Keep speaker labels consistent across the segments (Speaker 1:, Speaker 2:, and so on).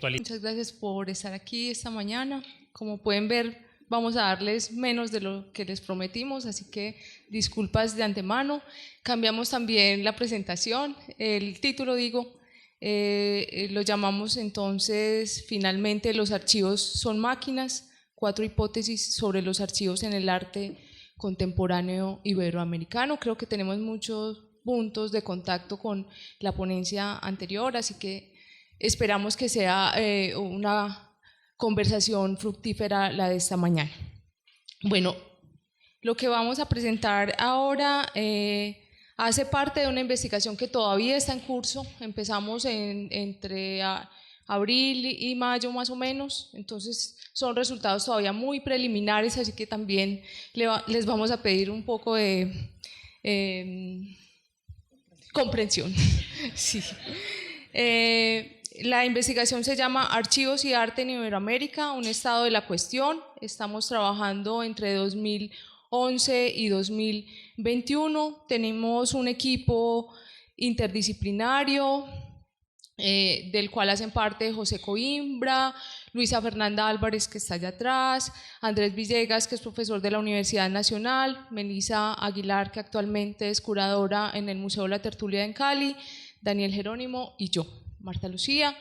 Speaker 1: Muchas gracias por estar aquí esta mañana. Como pueden ver, vamos a darles menos de lo que les prometimos, así que disculpas de antemano. Cambiamos también la presentación, el título lo llamamos entonces finalmente Los archivos son máquinas, 4 hipótesis sobre los archivos en el arte contemporáneo iberoamericano. Creo que tenemos muchos puntos de contacto con la ponencia anterior, así que esperamos que sea una conversación fructífera la de esta mañana. Bueno, lo que vamos a presentar ahora hace parte de una investigación que todavía está en curso. Empezamos entre abril y mayo más o menos, entonces son resultados todavía muy preliminares, así que también les vamos a pedir un poco de comprensión. Sí. La investigación se llama Archivos y Arte en Iberoamérica, un estado de la cuestión. Estamos trabajando entre 2011 y 2021. Tenemos un equipo interdisciplinario del cual hacen parte José Coimbra, Luisa Fernanda Álvarez, que está allá atrás, Andrés Villegas, que es profesor de la Universidad Nacional, Melissa Aguilar, que actualmente es curadora en el Museo de la Tertulia en Cali, Daniel Jerónimo y yo, Marta Lucía.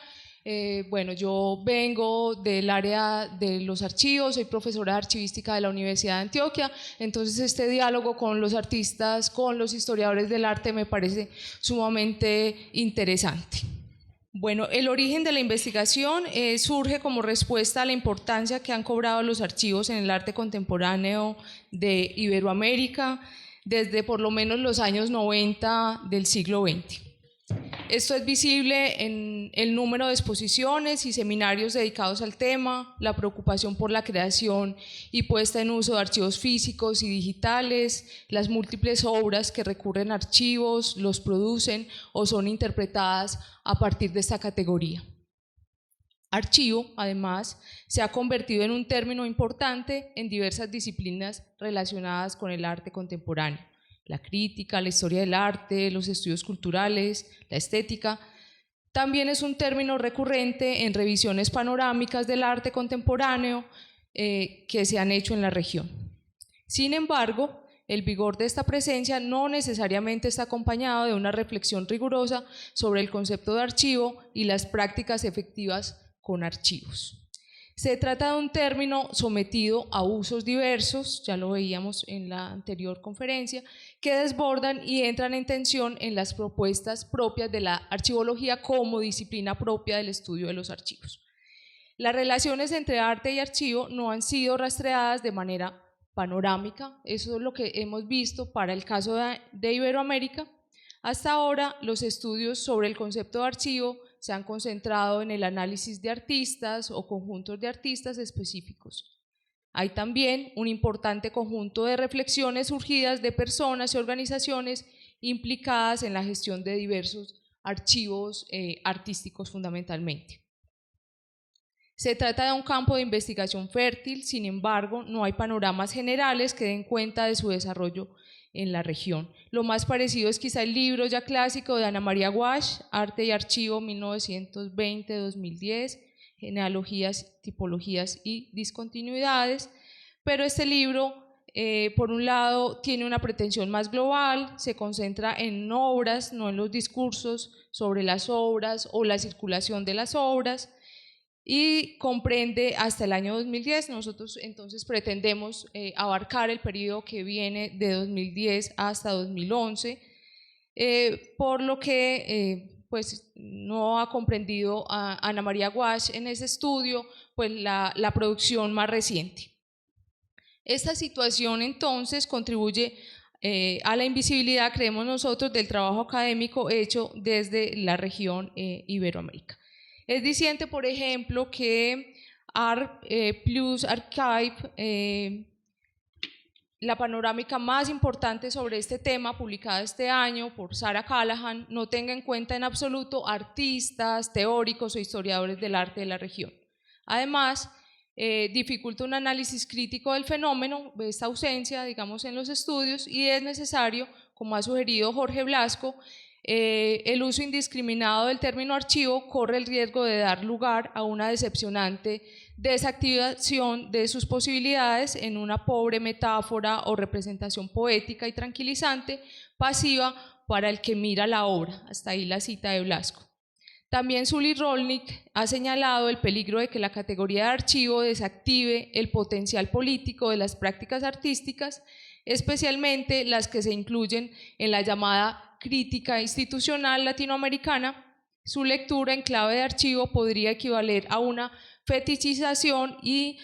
Speaker 1: Bueno, yo vengo del área de los archivos, soy profesora de archivística de la Universidad de Antioquia, entonces este diálogo con los artistas, con los historiadores del arte me parece sumamente interesante. Bueno, el origen de la investigación surge como respuesta a la importancia que han cobrado los archivos en el arte contemporáneo de Iberoamérica desde por lo menos los años 90 del siglo XX. Esto es visible en el número de exposiciones y seminarios dedicados al tema, la preocupación por la creación y puesta en uso de archivos físicos y digitales, las múltiples obras que recurren a archivos, los producen o son interpretadas a partir de esta categoría. Archivo, además, se ha convertido en un término importante en diversas disciplinas relacionadas con el arte contemporáneo. La crítica, la historia del arte, los estudios culturales, la estética. También es un término recurrente en revisiones panorámicas del arte contemporáneo que se han hecho en la región. Sin embargo, el vigor de esta presencia no necesariamente está acompañado de una reflexión rigurosa sobre el concepto de archivo y las prácticas efectivas con archivos. Se trata de un término sometido a usos diversos, ya lo veíamos en la anterior conferencia, que desbordan y entran en tensión en las propuestas propias de la archivología como disciplina propia del estudio de los archivos. Las relaciones entre arte y archivo no han sido rastreadas de manera panorámica, eso es lo que hemos visto para el caso de Iberoamérica. Hasta ahora, los estudios sobre el concepto de archivo se han concentrado en el análisis de artistas o conjuntos de artistas específicos. Hay también un importante conjunto de reflexiones surgidas de personas y organizaciones implicadas en la gestión de diversos archivos artísticos fundamentalmente. Se trata de un campo de investigación fértil, sin embargo, no hay panoramas generales que den cuenta de su desarrollo en la región. Lo más parecido es quizá el libro ya clásico de Ana María Guasch, Arte y Archivo 1920-2010, Genealogías, Tipologías y Discontinuidades, pero este libro, por un lado, tiene una pretensión más global, se concentra en obras, no en los discursos sobre las obras o la circulación de las obras, y comprende hasta el año 2010. Nosotros entonces pretendemos abarcar el periodo que viene de 2010 hasta 2011, por lo que pues no ha comprendido a Ana María Guasch en ese estudio pues la producción más reciente. Esta situación entonces contribuye a la invisibilidad, creemos nosotros, del trabajo académico hecho desde la región Iberoamérica. Es diciente, por ejemplo, que Art Plus Archive, la panorámica más importante sobre este tema, publicada este año por Sarah Callahan, no tenga en cuenta en absoluto artistas, teóricos o historiadores del arte de la región. Además, dificulta un análisis crítico del fenómeno, de esta ausencia, digamos, en los estudios, y es necesario, como ha sugerido Jorge Blasco, El uso indiscriminado del término archivo corre el riesgo de dar lugar a una decepcionante desactivación de sus posibilidades en una pobre metáfora o representación poética y tranquilizante, pasiva para el que mira la obra. Hasta ahí la cita de Blasco. También Sully Rolnick ha señalado el peligro de que la categoría de archivo desactive el potencial político de las prácticas artísticas, especialmente las que se incluyen en la llamada crítica institucional latinoamericana. Su lectura en clave de archivo podría equivaler a una fetichización y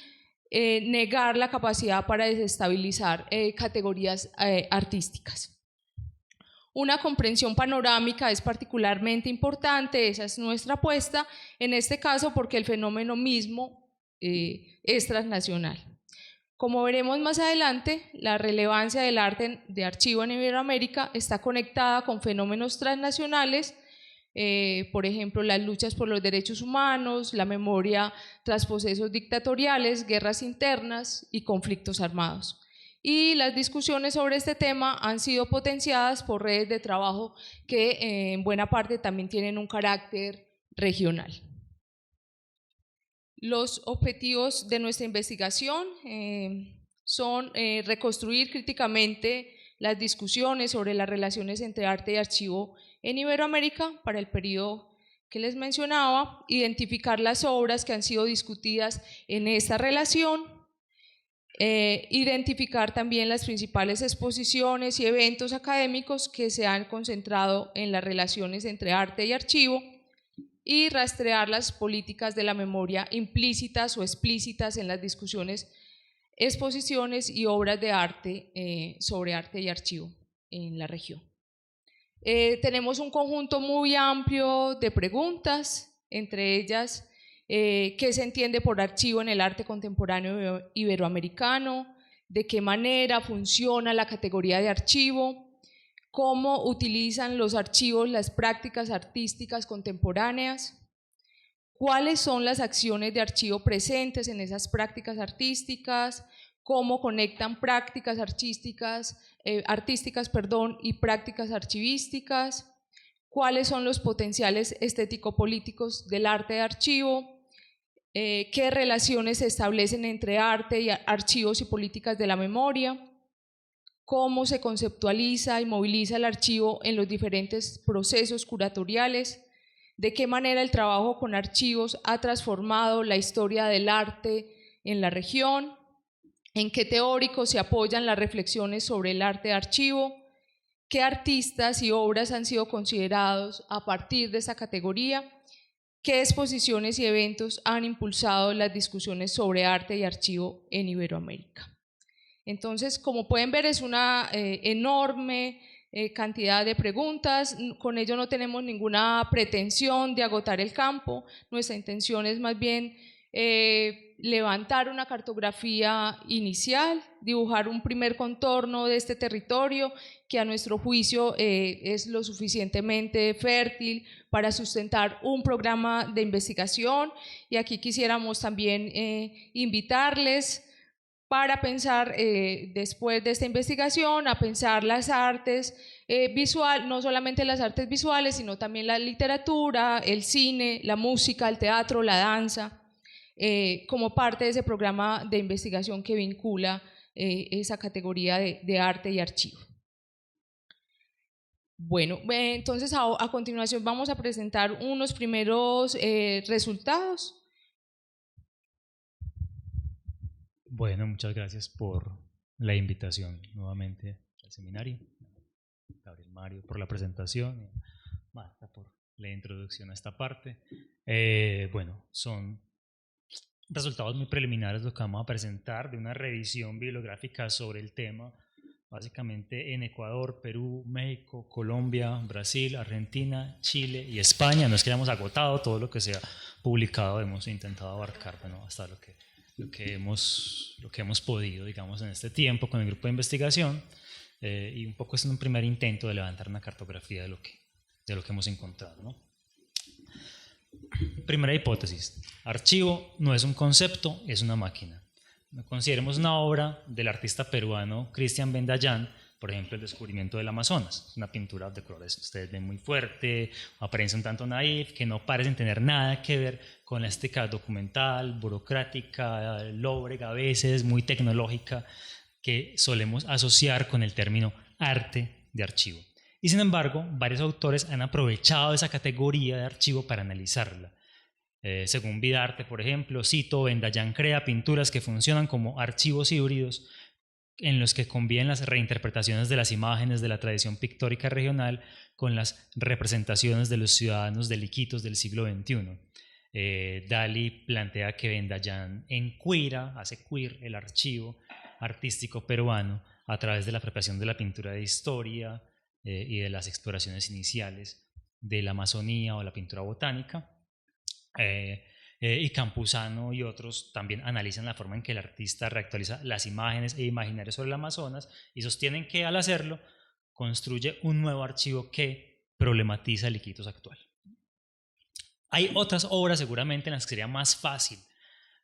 Speaker 1: negar la capacidad para desestabilizar categorías artísticas. Una comprensión panorámica es particularmente importante, esa es nuestra apuesta, en este caso porque el fenómeno mismo es transnacional. Como veremos más adelante, la relevancia del arte de archivo en Iberoamérica está conectada con fenómenos transnacionales, por ejemplo, las luchas por los derechos humanos, la memoria tras procesos dictatoriales, guerras internas y conflictos armados. Y las discusiones sobre este tema han sido potenciadas por redes de trabajo que en buena parte también tienen un carácter regional. Los objetivos de nuestra investigación son reconstruir críticamente las discusiones sobre las relaciones entre arte y archivo en Iberoamérica para el periodo que les mencionaba, identificar las obras que han sido discutidas en esta relación, identificar también las principales exposiciones y eventos académicos que se han concentrado en las relaciones entre arte y archivo y rastrear las políticas de la memoria implícitas o explícitas en las discusiones, exposiciones y obras de arte sobre arte y archivo en la región. Tenemos un conjunto muy amplio de preguntas, entre ellas qué se entiende por archivo en el arte contemporáneo iberoamericano, de qué manera funciona la categoría de archivo, cómo utilizan los archivos las prácticas artísticas contemporáneas, cuáles son las acciones de archivo presentes en esas prácticas artísticas, cómo conectan prácticas artísticas y prácticas archivísticas, cuáles son los potenciales estético-políticos del arte de archivo, qué relaciones se establecen entre arte y archivos y políticas de la memoria, cómo se conceptualiza y moviliza el archivo en los diferentes procesos curatoriales, de qué manera el trabajo con archivos ha transformado la historia del arte en la región, en qué teóricos se apoyan las reflexiones sobre el arte de archivo, qué artistas y obras han sido considerados a partir de esa categoría, qué exposiciones y eventos han impulsado las discusiones sobre arte y archivo en Iberoamérica. Entonces, como pueden ver, es una enorme cantidad de preguntas. Con ello no tenemos ninguna pretensión de agotar el campo. Nuestra intención es más bien levantar una cartografía inicial, dibujar un primer contorno de este territorio que a nuestro juicio es lo suficientemente fértil para sustentar un programa de investigación, y aquí quisiéramos también invitarles para pensar después de esta investigación a pensar las artes visuales, no solamente las artes visuales, sino también la literatura, el cine, la música, el teatro, la danza, como parte de ese programa de investigación que vincula esa categoría de arte y archivo. Bueno, entonces a continuación vamos a presentar unos primeros resultados.
Speaker 2: Bueno, muchas gracias por la invitación nuevamente al seminario, Gabriel Mario por la presentación, Marta por la introducción a esta parte. Bueno, son resultados muy preliminares lo que vamos a presentar de una revisión bibliográfica sobre el tema, básicamente en Ecuador, Perú, México, Colombia, Brasil, Argentina, Chile y España. No es que hayamos agotado todo lo que se ha publicado, hemos intentado abarcar, bueno, hasta lo que hemos podido, digamos, en este tiempo con el grupo de investigación, y un poco es un primer intento de levantar una cartografía de lo que hemos encontrado, ¿no? Primera hipótesis: archivo no es un concepto, es una máquina. Consideremos una obra del artista peruano Cristian Ben Dayan Por ejemplo, el descubrimiento del Amazonas, una pintura de colores ustedes ven muy fuerte, apariencia un tanto naif, que no parecen tener nada que ver con la estética documental, burocrática, lóbrega a veces, muy tecnológica, que solemos asociar con el término arte de archivo. Y sin embargo, varios autores han aprovechado esa categoría de archivo para analizarla. Según Vidarte, por ejemplo, cito, Vendayan crea pinturas que funcionan como archivos híbridos en los que conviven las reinterpretaciones de las imágenes de la tradición pictórica regional con las representaciones de los ciudadanos del Iquitos del siglo XXI. Dalí plantea que Vendayan encuira, hace queer el archivo artístico peruano a través de la apropiación de la pintura de historia y de las exploraciones iniciales de la Amazonía o la pintura botánica. Y Campuzano y otros también analizan la forma en que el artista reactualiza las imágenes e imaginarios sobre el Amazonas y sostienen que al hacerlo construye un nuevo archivo que problematiza el Iquitos actual. Hay otras obras seguramente en las que sería más fácil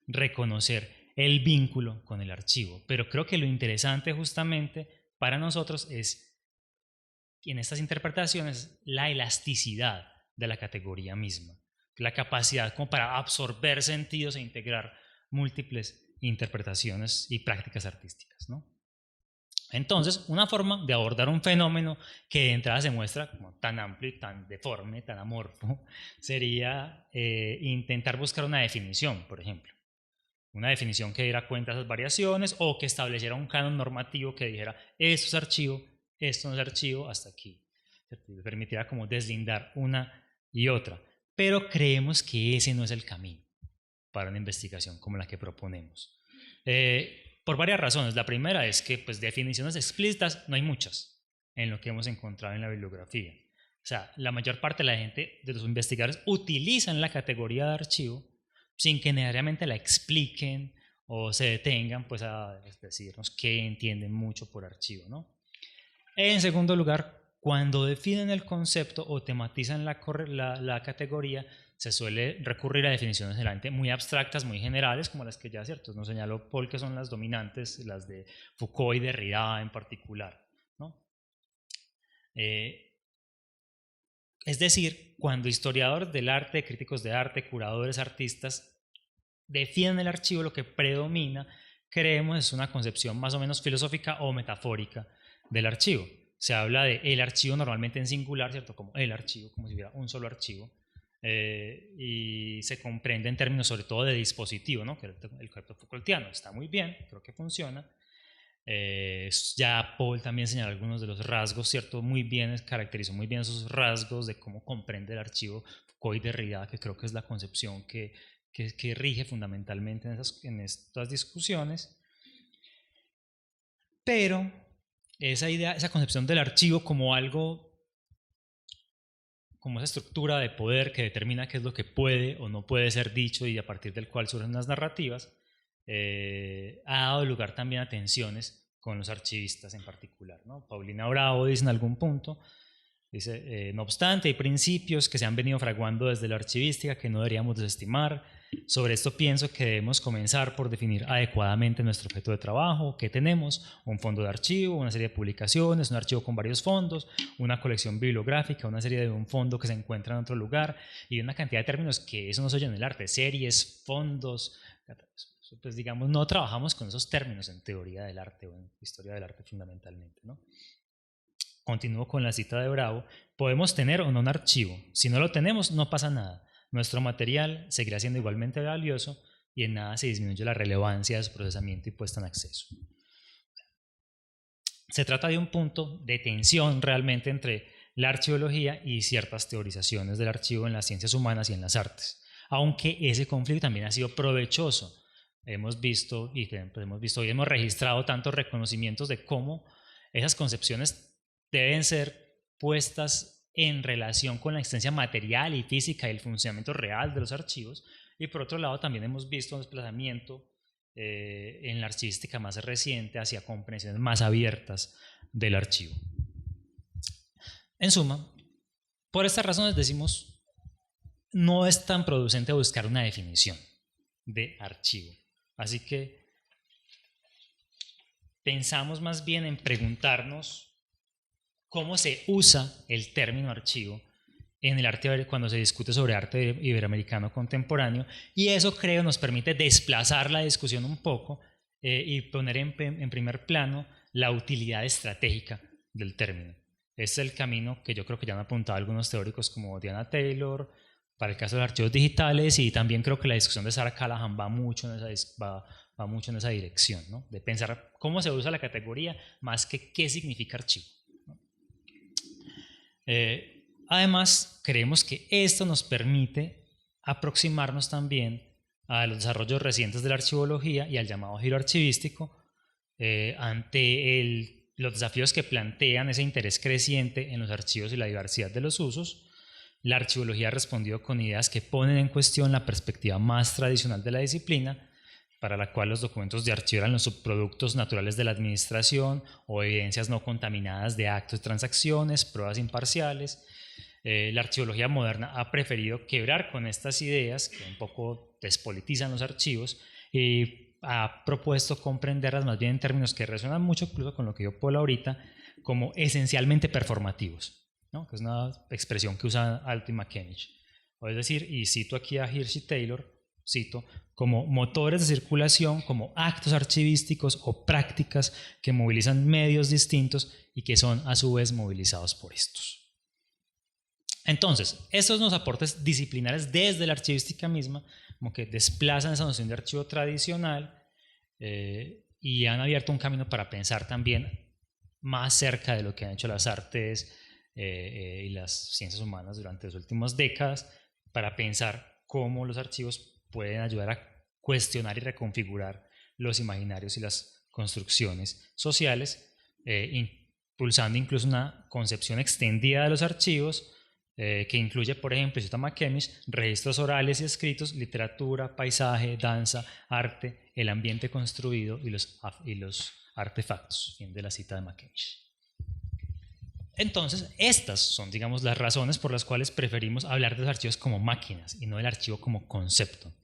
Speaker 2: reconocer el vínculo con el archivo, pero creo que lo interesante justamente para nosotros es en estas interpretaciones la elasticidad de la categoría misma, la capacidad como para absorber sentidos e integrar múltiples interpretaciones y prácticas artísticas, ¿no? Entonces, una forma de abordar un fenómeno que de entrada se muestra como tan amplio y tan deforme, tan amorfo, sería intentar buscar una definición, por ejemplo. Una definición que diera cuenta de esas variaciones o que estableciera un canon normativo que dijera esto es archivo, esto no es archivo, hasta aquí. Permitiera como deslindar una y otra. Pero creemos que ese no es el camino para una investigación como la que proponemos. Por varias razones. La primera es que pues, definiciones explícitas no hay muchas en lo que hemos encontrado en la bibliografía. O sea, la mayor parte de la gente, de los investigadores, utilizan la categoría de archivo sin que necesariamente la expliquen o se detengan pues, a decirnos qué entienden mucho por archivo, ¿no? En segundo lugar, cuando definen el concepto o tematizan la categoría, se suele recurrir a definiciones generalmente muy abstractas, muy generales, como las que ya cierto nos señaló Paul, que son las dominantes, las de Foucault y Derrida en particular, ¿no? Es decir, cuando historiadores del arte, críticos de arte, curadores, artistas, definen el archivo, lo que predomina, creemos, es una concepción más o menos filosófica o metafórica del archivo. Se habla de el archivo normalmente en singular, ¿cierto? Como el archivo, como si hubiera un solo archivo. Y se comprende en términos sobre todo de dispositivo, ¿no? Que el concepto Foucaultiano está muy bien, creo que funciona. Ya Paul también señaló algunos de los rasgos, ¿cierto? Muy bien, caracterizó muy bien esos rasgos de cómo comprende el archivo Foucault y Derrida, que creo que es la concepción que rige fundamentalmente en estas discusiones. Pero esa idea, esa concepción del archivo como algo, como esa estructura de poder que determina qué es lo que puede o no puede ser dicho y a partir del cual surgen las narrativas, ha dado lugar también a tensiones con los archivistas en particular, ¿no? Paulina Bravo dice en algún punto, dice, no obstante, hay principios que se han venido fraguando desde la archivística que no deberíamos desestimar. Sobre esto pienso que debemos comenzar por definir adecuadamente nuestro objeto de trabajo, qué tenemos, un fondo de archivo, una serie de publicaciones, un archivo con varios fondos, una colección bibliográfica, una serie de un fondo que se encuentra en otro lugar y una cantidad de términos que eso no se oye en el arte, series, fondos, pues digamos no trabajamos con esos términos en teoría del arte o en historia del arte fundamentalmente, ¿no? Continúo con la cita de Bravo, podemos tener o no un archivo, si no lo tenemos no pasa nada. Nuestro material seguirá siendo igualmente valioso y en nada se disminuye la relevancia de su procesamiento y puesta en acceso. Se trata de un punto de tensión realmente entre la archeología y ciertas teorizaciones del archivo en las ciencias humanas y en las artes, aunque ese conflicto también ha sido provechoso. Hemos visto y hemos registrado tantos reconocimientos de cómo esas concepciones deben ser puestas en relación con la existencia material y física y el funcionamiento real de los archivos, y por otro lado también hemos visto un desplazamiento en la archivística más reciente hacia comprensiones más abiertas del archivo. En suma, por estas razones decimos, no es tan producente buscar una definición de archivo, así que pensamos más bien en preguntarnos cómo se usa el término archivo en el arte cuando se discute sobre arte iberoamericano contemporáneo, y eso creo nos permite desplazar la discusión un poco y poner en primer plano la utilidad estratégica del término. Este es el camino que yo creo que ya han apuntado algunos teóricos como Diana Taylor para el caso de los archivos digitales, y también creo que la discusión de Sarah Callahan va mucho en esa dirección, ¿no? De pensar cómo se usa la categoría más que qué significa archivo, ¿no? Además, creemos que esto nos permite aproximarnos también a los desarrollos recientes de la archivología y al llamado giro archivístico ante los desafíos que plantean ese interés creciente en los archivos y la diversidad de los usos. La archivología ha respondido con ideas que ponen en cuestión la perspectiva más tradicional de la disciplina, para la cual los documentos de archivo eran los subproductos naturales de la administración o evidencias no contaminadas de actos y transacciones, pruebas imparciales. La archivología moderna ha preferido quebrar con estas ideas que un poco despolitizan los archivos y ha propuesto comprenderlas más bien en términos que resuenan mucho incluso con lo que dijo Paul ahorita, como esencialmente performativos, ¿no? Que es una expresión que usa Alt y McCamish. Es decir, y cito aquí a Hirsch y Taylor, cito, como motores de circulación, como actos archivísticos o prácticas que movilizan medios distintos y que son a su vez movilizados por estos. Entonces, estos son los aportes disciplinares desde la archivística misma, como que desplazan esa noción de archivo tradicional y han abierto un camino para pensar también más cerca de lo que han hecho las artes y las ciencias humanas durante las últimas décadas, para pensar cómo los archivos pueden ayudar a cuestionar y reconfigurar los imaginarios y las construcciones sociales, impulsando incluso una concepción extendida de los archivos que incluye, por ejemplo, cita McCamish, registros orales y escritos, literatura, paisaje, danza, arte, el ambiente construido y los artefactos. Fin de la cita de McCamish. Entonces, estas son, digamos, las razones por las cuales preferimos hablar de los archivos como máquinas y no del archivo como concepto.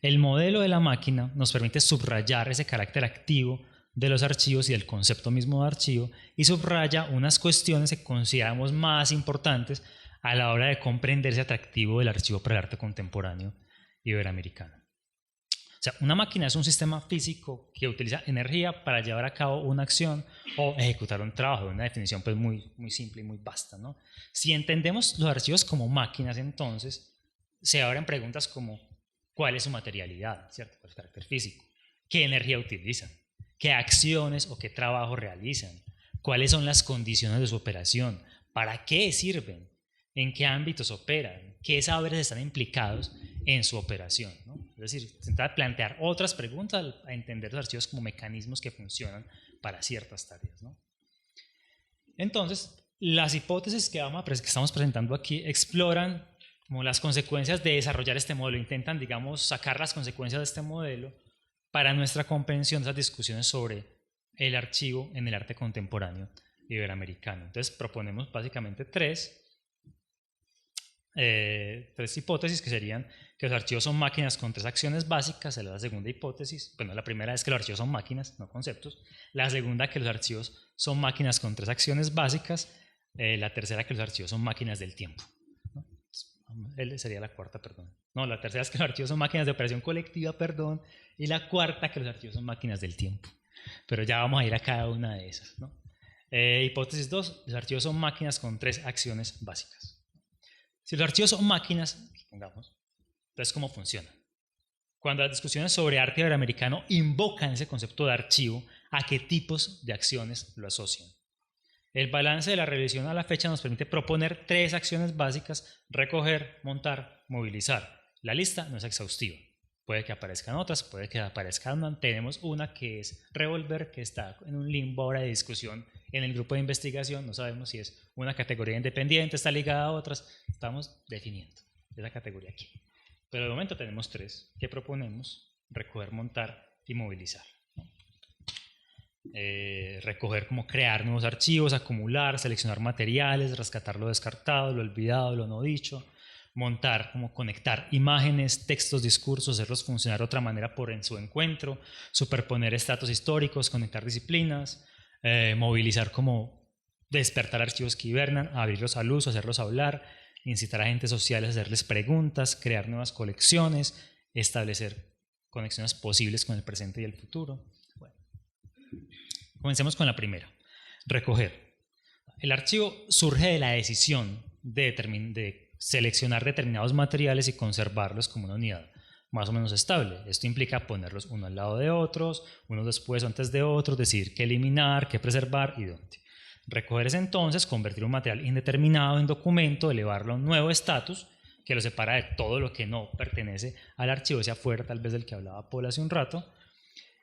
Speaker 2: El modelo de la máquina nos permite subrayar ese carácter activo de los archivos y del concepto mismo de archivo, y subraya unas cuestiones que consideramos más importantes a la hora de comprender ese atractivo del archivo para el arte contemporáneo iberoamericano. O sea, una máquina es un sistema físico que utiliza energía para llevar a cabo una acción o ejecutar un trabajo, una definición pues muy simple y muy vasta, ¿no? Si entendemos los archivos como máquinas, entonces se abren preguntas como ¿cuál es su materialidad? ¿Cierto? ¿Cuál es el carácter físico? ¿Qué energía utilizan? ¿Qué acciones o qué trabajo realizan? ¿Cuáles son las condiciones de su operación? ¿Para qué sirven? ¿En qué ámbitos operan? ¿Qué saberes están implicados en su operación, ¿no? Es decir, intentar plantear otras preguntas a entender los archivos como mecanismos que funcionan para ciertas tareas, ¿no? Entonces, las hipótesis que estamos presentando aquí exploran como las consecuencias de desarrollar este modelo, intentan, digamos, sacar las consecuencias de este modelo para nuestra comprensión de esas discusiones sobre el archivo en el arte contemporáneo iberoamericano. Entonces, proponemos básicamente tres hipótesis, que serían que los archivos son máquinas con tres acciones básicas. Es la segunda hipótesis. Bueno, la primera es que los archivos son máquinas, no conceptos. La segunda, que los archivos son máquinas con tres acciones básicas. La tercera, que los archivos son máquinas del tiempo, ¿no? Sería la cuarta, perdón. No, la tercera es que los archivos son máquinas de operación colectiva, perdón. Y la cuarta, que los archivos son máquinas del tiempo. Pero ya vamos a ir a cada una de esas, ¿no? Hipótesis 2, los archivos son máquinas con tres acciones básicas. Si los archivos son máquinas, supongamos, entonces ¿cómo funcionan? Cuando las discusiones sobre arte iberoamericano invocan ese concepto de archivo, ¿a qué tipos de acciones lo asocian? El balance de la revisión a la fecha nos permite proponer tres acciones básicas: recoger, montar, movilizar. La lista no es exhaustiva. Puede que aparezcan otras, puede que aparezcan una. Tenemos una que es revolver, que está en un limbo ahora de discusión en el grupo de investigación. No sabemos si es una categoría independiente, está ligada a otras. Estamos definiendo esa categoría aquí. Pero de momento tenemos tres que proponemos: recoger, montar y movilizar, ¿no? Recoger como crear nuevos archivos, acumular, seleccionar materiales, rescatar lo descartado, lo olvidado, lo no dicho. montar, como conectar imágenes, textos, discursos, hacerlos funcionar de otra manera en su encuentro, superponer estratos históricos, conectar disciplinas, movilizar como despertar archivos que hibernan, abrirlos al uso, hacerlos hablar, incitar a agentes sociales a hacerles preguntas, crear nuevas colecciones, establecer conexiones posibles con el presente y el futuro. Bueno, comencemos con la primera, recoger. El archivo surge de la decisión de seleccionar determinados materiales y conservarlos como una unidad más o menos estable. Esto implica ponerlos uno al lado de otros, unos después o antes de otros, decidir qué eliminar, qué preservar y dónde. Recoger es entonces convertir un material indeterminado en documento, elevarlo a un nuevo estatus que lo separa de todo lo que no pertenece al archivo, ese afuera tal vez del que hablaba Paul hace un rato.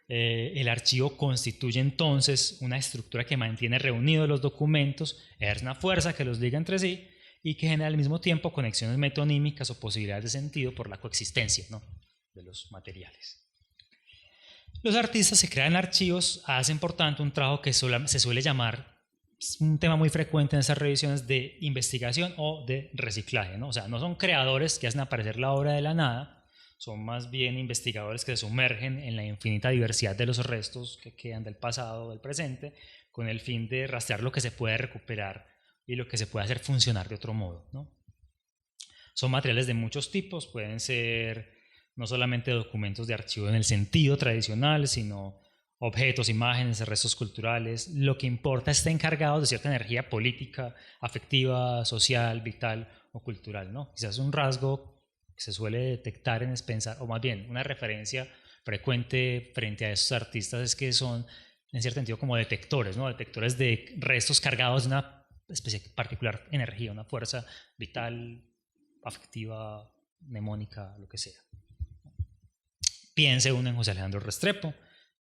Speaker 2: El archivo constituye entonces una estructura que mantiene reunidos los documentos, ejerce una fuerza que los liga entre sí y que genera al mismo tiempo conexiones metonímicas o posibilidades de sentido por la coexistencia, ¿no?, de los materiales. Los artistas se crean archivos, hacen por tanto un trabajo que se suele llamar, un tema muy frecuente en esas revisiones, de investigación o de reciclaje, ¿no? O sea, no son creadores que hacen aparecer la obra de la nada, son más bien investigadores que se sumergen en la infinita diversidad de los restos que quedan del pasado o del presente, con el fin de rastrear lo que se puede recuperar y lo que se puede hacer funcionar de otro modo, ¿no? Son materiales de muchos tipos, pueden ser no solamente documentos de archivo en el sentido tradicional, sino objetos, imágenes, restos culturales. Lo que importa es estar encargados de cierta energía política, afectiva, social, vital o cultural, ¿no? Quizás un rasgo que se suele detectar es pensar, o más bien una referencia frecuente frente a esos artistas es que son en cierto sentido como detectores, ¿no? Detectores de restos cargados de una especie de particular energía, una fuerza vital, afectiva, mnemónica, lo que sea. Piense uno en José Alejandro Restrepo,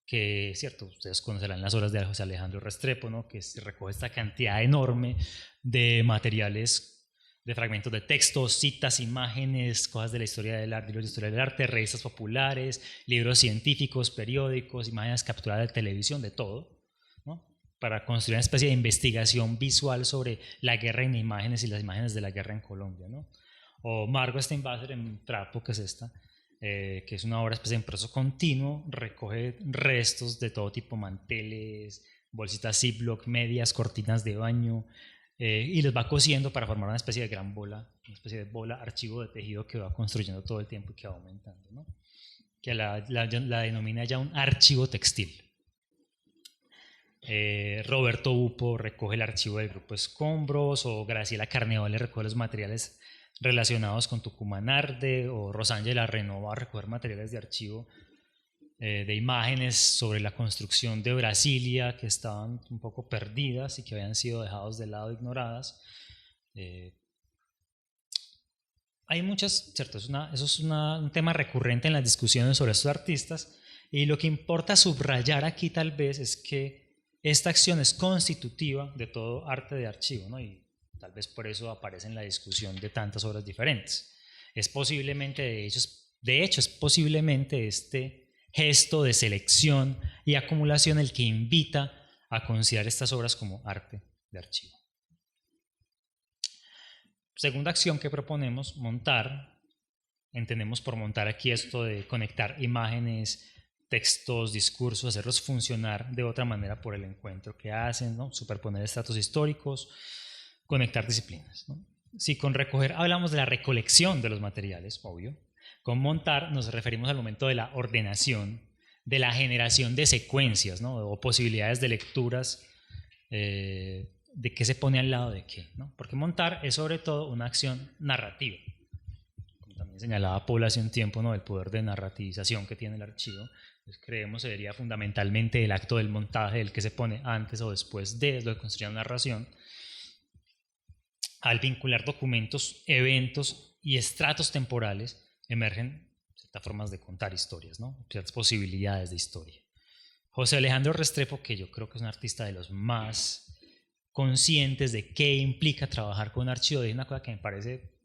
Speaker 2: que, cierto, ustedes conocerán las obras de José Alejandro Restrepo, ¿no?, que recoge esta cantidad enorme de materiales, de fragmentos de textos, citas, imágenes, cosas de la historia del arte, libros de historia del arte, revistas populares, libros científicos, periódicos, imágenes capturadas de televisión, de todo, ¿no?, para construir una especie de investigación visual sobre la guerra en imágenes y las imágenes de la guerra en Colombia, ¿no? O Margot Steinbasser en Trapo, que es esta, que es una obra especie en proceso continuo, recoge restos de todo tipo, manteles, bolsitas Ziploc, medias, cortinas de baño, y los va cosiendo para formar una especie de gran bola, una especie de bola, archivo de tejido que va construyendo todo el tiempo y que va aumentando, ¿no?, que la denomina ya un archivo textil. Roberto Upo recoge el archivo del Grupo Escombros, o Graciela Carnevale recoge los materiales relacionados con Tucumán Arde, o Rosángela Renova va a recoger materiales de archivo de imágenes sobre la construcción de Brasilia que estaban un poco perdidas y que habían sido dejados de lado, ignoradas. Hay muchas, ¿cierto? Eso es un tema recurrente en las discusiones sobre estos artistas, y lo que importa subrayar aquí tal vez es que esta acción es constitutiva de todo arte de archivo, ¿no?, y tal vez por eso aparece en la discusión de tantas obras diferentes. Es posiblemente, de hecho, es posiblemente este gesto de selección y acumulación el que invita a considerar estas obras como arte de archivo. Segunda acción que proponemos, montar. Entendemos por montar aquí esto de conectar imágenes, textos, discursos, hacerlos funcionar de otra manera por el encuentro que hacen, ¿no?, superponer estratos históricos, conectar disciplinas, ¿no? Si con recoger hablamos de la recolección de los materiales, obvio, con montar nos referimos al momento de la ordenación, de la generación de secuencias, ¿no?, o posibilidades de lecturas, de qué se pone al lado de qué, ¿no? Porque montar es sobre todo una acción narrativa, como también señalaba Paul hace un tiempo, ¿no?, el poder de narrativización que tiene el archivo. Pues creemos sería fundamentalmente el acto del montaje, el que se pone antes o después de lo que construye una narración, al vincular documentos, eventos y estratos temporales, emergen ciertas formas de contar historias, ¿no?, ciertas posibilidades de historia. José Alejandro Restrepo, que yo creo que es un artista de los más conscientes de qué implica trabajar con archivo, dice una cosa que me parece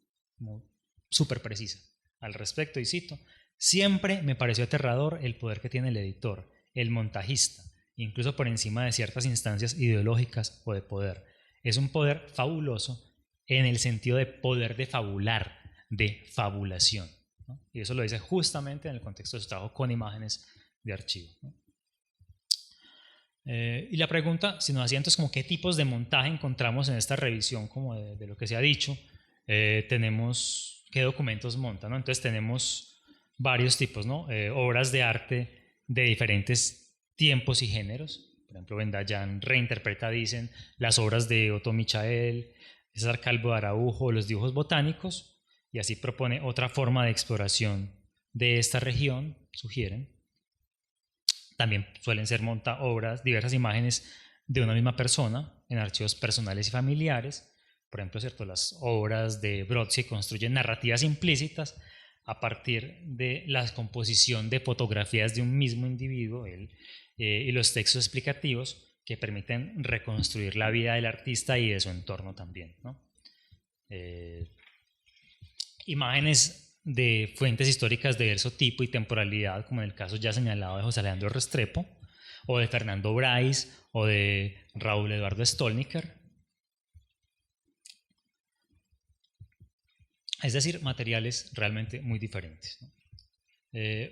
Speaker 2: súper precisa al respecto, y cito: siempre me pareció aterrador el poder que tiene el editor, el montajista, incluso por encima de ciertas instancias ideológicas o de poder. Es un poder fabuloso en el sentido de poder de fabular, de fabulación, ¿no? Y eso lo dice justamente en el contexto de su trabajo con imágenes de archivo, ¿no? Y la pregunta, si nos hacía entonces como qué tipos de montaje encontramos en esta revisión como de lo que se ha dicho, tenemos qué documentos montan, ¿no? Entonces tenemos varios tipos, ¿no? Obras de arte de diferentes tiempos y géneros. Por ejemplo, Vendayan reinterpreta, dicen, las obras de Otto Michael, César Calvo de Araujo, los dibujos botánicos, y así propone otra forma de exploración de esta región, sugieren. También suelen ser obras, diversas imágenes de una misma persona en archivos personales y familiares. Por ejemplo, ¿cierto? Las obras de Brodsky construyen narrativas implícitas a partir de la composición de fotografías de un mismo individuo, él, y los textos explicativos que permiten reconstruir la vida del artista y de su entorno también, ¿no? Imágenes de fuentes históricas de diverso tipo y temporalidad, como en el caso ya señalado de José Alejandro Restrepo, o de Fernando Bryce, o de Raúl Eduardo Stolniker. Es decir, materiales realmente muy diferentes, ¿no?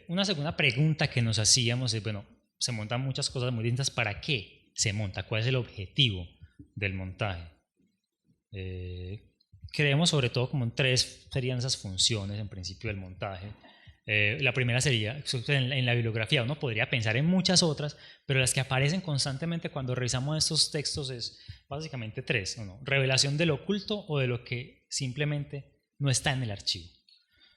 Speaker 2: Una segunda pregunta que nos hacíamos es, bueno, se montan muchas cosas muy distintas, ¿para qué se monta? ¿Cuál es el objetivo del montaje? Creemos sobre todo como en tres serían esas funciones en principio del montaje. La primera sería, en la bibliografía uno podría pensar en muchas otras, pero las que aparecen constantemente cuando revisamos estos textos es básicamente tres, ¿no? Revelación de lo oculto o de lo que simplemente no está en el archivo.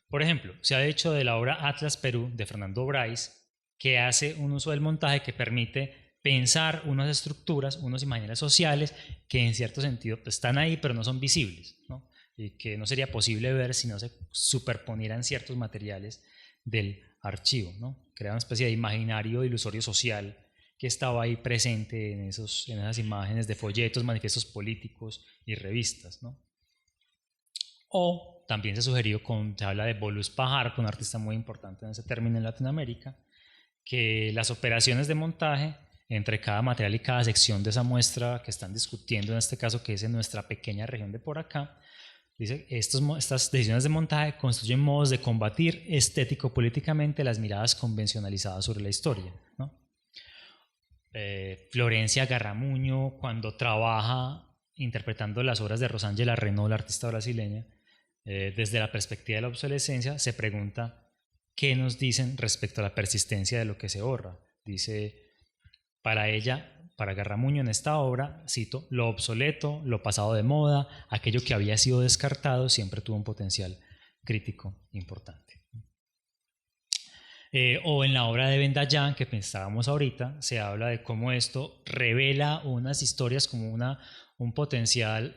Speaker 2: Por ejemplo, se ha hecho de la obra Atlas Perú de Fernando Bryce, que hace un uso del montaje que permite pensar unas estructuras, unos imaginarios sociales que en cierto sentido están ahí pero no son visibles, ¿no? Y que no sería posible ver si no se superponieran ciertos materiales del archivo, ¿no? Crea una especie de imaginario ilusorio social que estaba ahí presente en esas imágenes de folletos, manifiestos políticos y revistas, ¿no? O también se sugirió, se habla de Bolus Pajar, un artista muy importante en ese término en Latinoamérica, que las operaciones de montaje entre cada material y cada sección de esa muestra que están discutiendo, en este caso que es en nuestra pequeña región de por acá, dice, estas decisiones de montaje constituyen modos de combatir estético-políticamente las miradas convencionalizadas sobre la historia, ¿no? Florencia Garramuño, cuando trabaja interpretando las obras de Rosángela Renault, la artista brasileña, desde la perspectiva de la obsolescencia, se pregunta qué nos dicen respecto a la persistencia de lo que se borra. Dice, para ella, para Garramuño en esta obra, cito, lo obsoleto, lo pasado de moda, aquello que había sido descartado siempre tuvo un potencial crítico importante. O en la obra de Vendayan, que pensábamos ahorita, se habla de cómo esto revela unas historias como un potencial,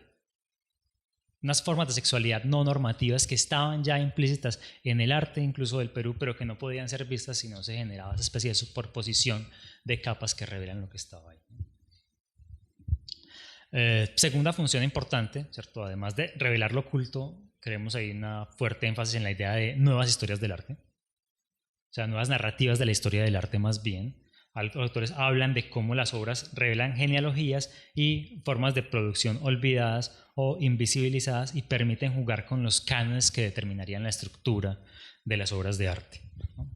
Speaker 2: unas formas de sexualidad no normativas que estaban ya implícitas en el arte incluso del Perú, pero que no podían ser vistas si no se generaba esa especie de superposición de capas que revelan lo que estaba ahí. Segunda función importante, ¿cierto? Además de revelar lo oculto, creemos ahí una fuerte énfasis en la idea de nuevas historias del arte, o sea, nuevas narrativas de la historia del arte más bien. Los autores hablan de cómo las obras revelan genealogías y formas de producción olvidadas o invisibilizadas y permiten jugar con los cánones que determinarían la estructura de las obras de arte, ¿no?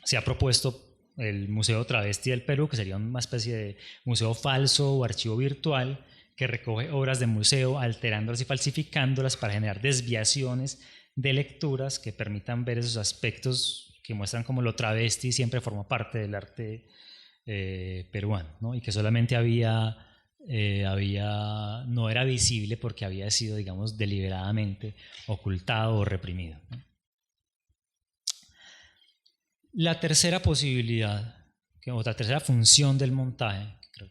Speaker 2: Se ha propuesto el Museo Travesti del Perú, que sería una especie de museo falso o archivo virtual que recoge obras de museo alterándolas y falsificándolas para generar desviaciones de lecturas que permitan ver esos aspectos que muestran como lo travesti siempre forma parte del arte peruano, ¿no? Y que solamente no era visible porque había sido, digamos, deliberadamente ocultado o reprimido, ¿no? La tercera posibilidad, o la tercera función del montaje, que creo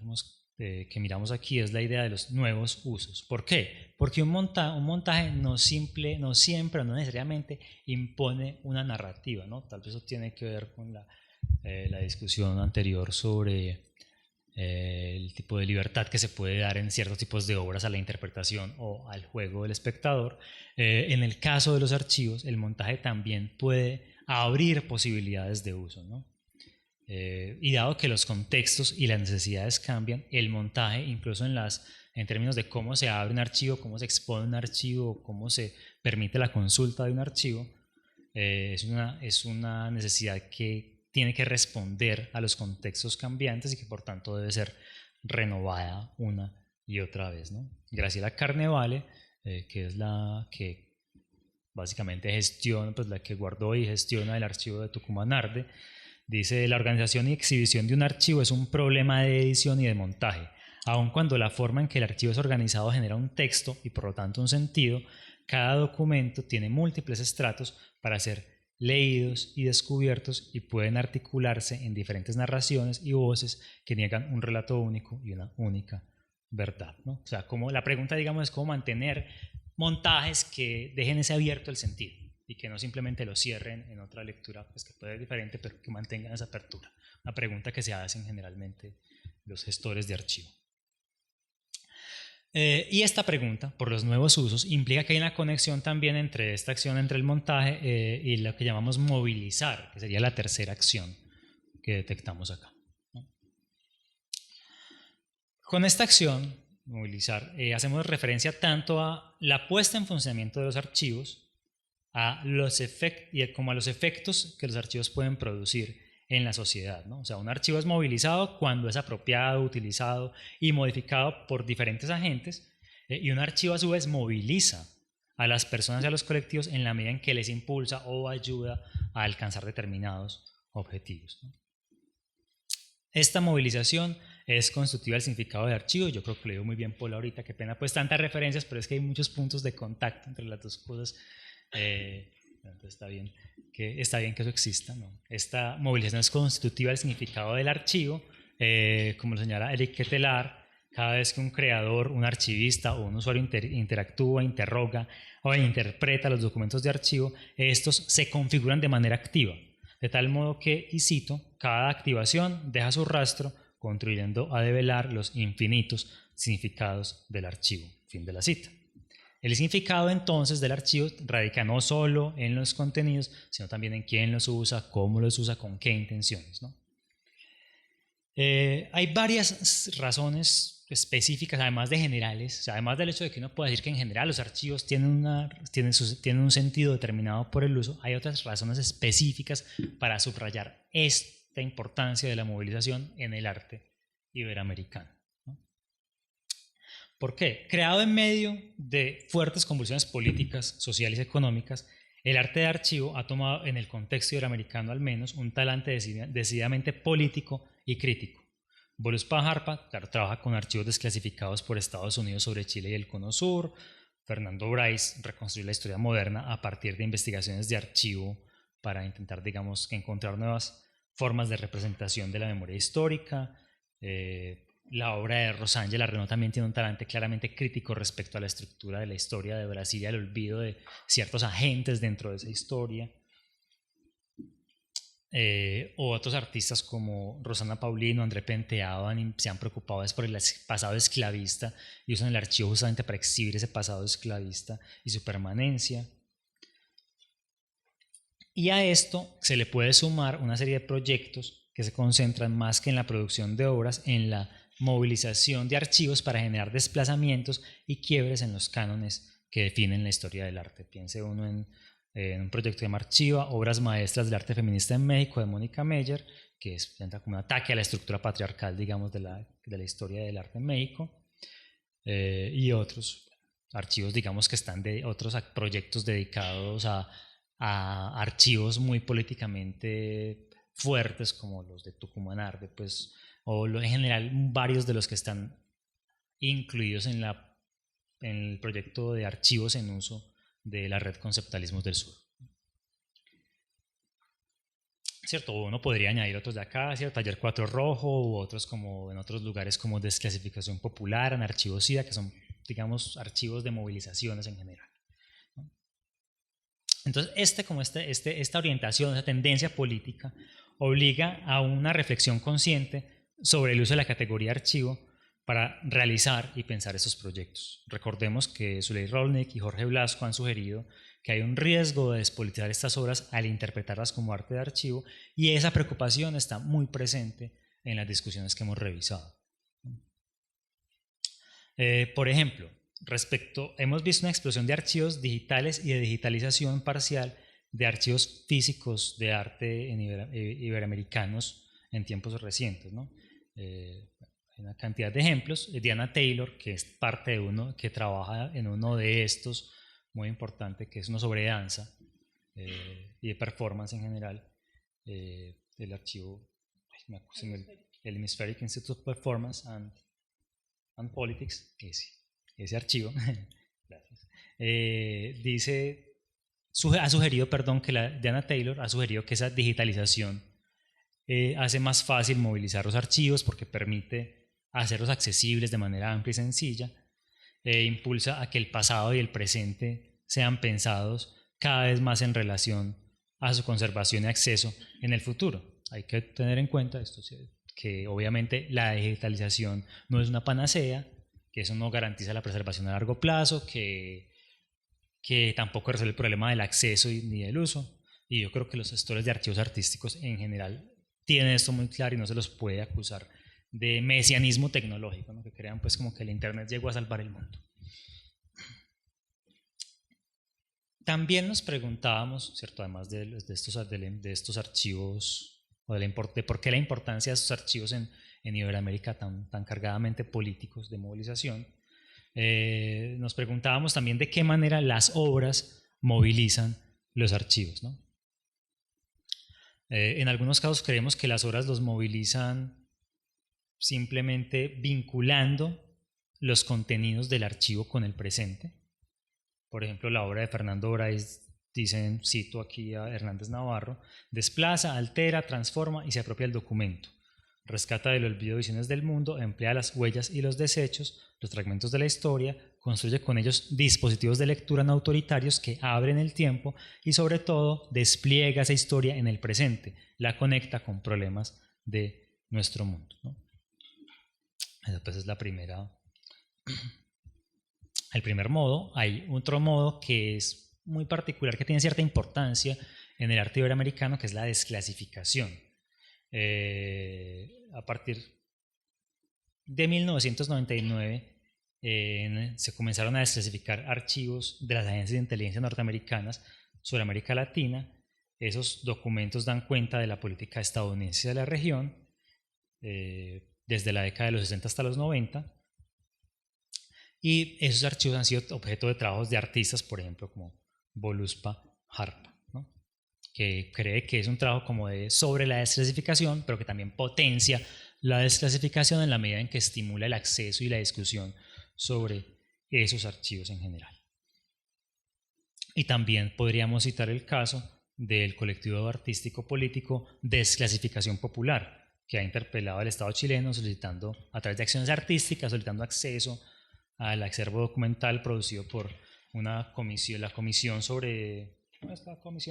Speaker 2: que miramos aquí, es la idea de los nuevos usos. ¿Por qué? Porque un montaje no siempre, no necesariamente impone una narrativa, ¿no? Tal vez eso tiene que ver con la discusión anterior sobre el tipo de libertad que se puede dar en ciertos tipos de obras a la interpretación o al juego del espectador. En el caso de los archivos, el montaje también puede abrir posibilidades de uso, ¿no? Y dado que los contextos y las necesidades cambian, el montaje, incluso en en términos de cómo se abre un archivo, cómo se expone un archivo, cómo se permite la consulta de un archivo, es una necesidad que tiene que responder a los contextos cambiantes y que por tanto debe ser renovada una y otra vez, ¿no? Graciela Carnevale, que es la que básicamente gestiona, pues la que guardó y gestiona el archivo de Tucumán Arde, dice: la organización y exhibición de un archivo es un problema de edición y de montaje. Aun cuando la forma en que el archivo es organizado genera un texto y por lo tanto un sentido, cada documento tiene múltiples estratos para ser leídos y descubiertos y pueden articularse en diferentes narraciones y voces que niegan un relato único y una única verdad, ¿no? O sea, como la pregunta, digamos, es cómo mantener montajes que dejen ese abierto el sentido y que no simplemente lo cierren en otra lectura, pues que puede ser diferente, pero que mantengan esa apertura. Una pregunta que se hacen generalmente los gestores de archivo. Y esta pregunta, por los nuevos usos, implica que hay una conexión también entre esta acción, entre el montaje y lo que llamamos movilizar, que sería la tercera acción que detectamos acá, ¿no? Con esta acción, movilizar, hacemos referencia tanto a la puesta en funcionamiento de los archivos, como a los efectos que los archivos pueden producir en la sociedad, ¿no? O sea, un archivo es movilizado cuando es apropiado, utilizado y modificado por diferentes agentes, y un archivo a su vez moviliza a las personas y a los colectivos en la medida en que les impulsa o ayuda a alcanzar determinados objetivos, ¿no? Esta movilización es constitutiva del significado de archivo. Yo creo que lo digo muy bien Paul ahorita, qué pena pues tantas referencias, pero es que hay muchos puntos de contacto entre las dos cosas. Entonces está bien que eso exista, ¿no? Esta movilización es constitutiva del significado del archivo, como lo señala Eric Ketelaar. Cada vez que un creador, un archivista o un usuario interactúa, interroga o interpreta los documentos de archivo, estos se configuran de manera activa, de tal modo que, y cito, cada activación deja su rastro, contribuyendo a develar los infinitos significados del archivo. Fin de la cita. El significado entonces del archivo radica no solo en los contenidos, sino también en quién los usa, cómo los usa, con qué intenciones, ¿no? Hay varias razones específicas, además de generales, o sea, además del hecho de que uno puede decir que en general los archivos tienen un sentido determinado por el uso. Hay otras razones específicas para subrayar esta importancia de la movilización en el arte iberoamericano. ¿Por qué? Creado en medio de fuertes convulsiones políticas, sociales y económicas, el arte de archivo ha tomado, en el contexto iberoamericano al menos, un talante decididamente político y crítico. Voluspa Harpa, claro, trabaja con archivos desclasificados por Estados Unidos sobre Chile y el Cono Sur. Fernando Bryce reconstruye la historia moderna a partir de investigaciones de archivo para intentar, digamos, encontrar nuevas formas de representación de la memoria histórica. La obra de Rosângela Renaud también tiene un talante claramente crítico respecto a la estructura de la historia de Brasil y al olvido de ciertos agentes dentro de esa historia. O otros artistas como Rosana Paulino, André Penteado se han preocupado por el pasado esclavista y usan el archivo justamente para exhibir ese pasado esclavista y su permanencia. Y a esto se le puede sumar una serie de proyectos que se concentran más que en la producción de obras, en la movilización de archivos para generar desplazamientos y quiebres en los cánones que definen la historia del arte. Piense uno en un proyecto de Archiva, Obras Maestras del Arte Feminista en México, de Mónica Meyer, que es como un ataque a la estructura patriarcal, digamos, de la historia del arte en México, y otros archivos, digamos, que están de otros proyectos dedicados a archivos muy políticamente fuertes, como los de Tucumán Arde, pues, o en general varios de los que están incluidos en el proyecto de archivos en uso de la red Conceptualismos del Sur. ¿Cierto? Uno podría añadir otros de acá, ¿cierto? Taller 4 Rojo, u otros como en otros lugares como Desclasificación Popular, Anarchivos SIDA, que son, digamos, archivos de movilizaciones en general, ¿no? Entonces, esta orientación, esta tendencia política, obliga a una reflexión consciente sobre el uso de la categoría archivo para realizar y pensar esos proyectos. Recordemos que Zuley Rolnick y Jorge Blasco han sugerido que hay un riesgo de despolitizar estas obras al interpretarlas como arte de archivo, y esa preocupación está muy presente en las discusiones que hemos revisado. Por ejemplo, hemos visto una explosión de archivos digitales y de digitalización parcial de archivos físicos de arte en iberoamericanos en tiempos recientes, ¿no? Hay una cantidad de ejemplos. Diana Taylor, que es parte de uno, que trabaja en uno de estos, muy importante, que es uno sobre danza y de performance en general, el archivo, el Hemispheric Institute of Performance and Politics, ese archivo, gracias, ha sugerido, perdón, que Diana Taylor ha sugerido que esa digitalización hace más fácil movilizar los archivos porque permite hacerlos accesibles de manera amplia y sencilla, impulsa a que el pasado y el presente sean pensados cada vez más en relación a su conservación y acceso en el futuro. Hay que tener en cuenta esto, que obviamente la digitalización no es una panacea, que eso no garantiza la preservación a largo plazo, que tampoco resuelve el problema del acceso ni del uso. Y yo creo que los gestores de archivos artísticos en general tienen esto muy claro y no se los puede acusar de mesianismo tecnológico, ¿no? Que crean pues como que el internet llegó a salvar el mundo. También nos preguntábamos, ¿cierto? Además de estos archivos, o de por qué la importancia de estos archivos en Iberoamérica tan cargadamente políticos de movilización, nos preguntábamos también de qué manera las obras movilizan los archivos, ¿no? En algunos casos creemos que las obras los movilizan simplemente vinculando los contenidos del archivo con el presente. Por ejemplo, la obra de Fernando Brais, dicen, cito aquí a Hernández Navarro, desplaza, altera, transforma y se apropia el documento. Rescata del olvido visiones del mundo, emplea las huellas y los desechos, los fragmentos de la historia, construye con ellos dispositivos de lectura no autoritarios que abren el tiempo y sobre todo despliega esa historia en el presente, la conecta con problemas de nuestro mundo, ¿no? Esa pues es el primer modo. Hay otro modo que es muy particular, que tiene cierta importancia en el arte iberoamericano, que es la desclasificación. A partir de 1999 se comenzaron a desclasificar archivos de las agencias de inteligencia norteamericanas sobre América Latina. Esos documentos dan cuenta de la política estadounidense de la región desde la década de los 60 hasta los 90, y esos archivos han sido objeto de trabajos de artistas, por ejemplo, como Voluspa Harpa, ¿no? Que cree que es un trabajo como sobre la desclasificación, pero que también potencia la desclasificación en la medida en que estimula el acceso y la discusión sobre esos archivos en general. Y también podríamos citar el caso del colectivo artístico político Desclasificación Popular, que ha interpelado al Estado chileno solicitando, a través de acciones artísticas, solicitando acceso al acervo documental producido por la Comisión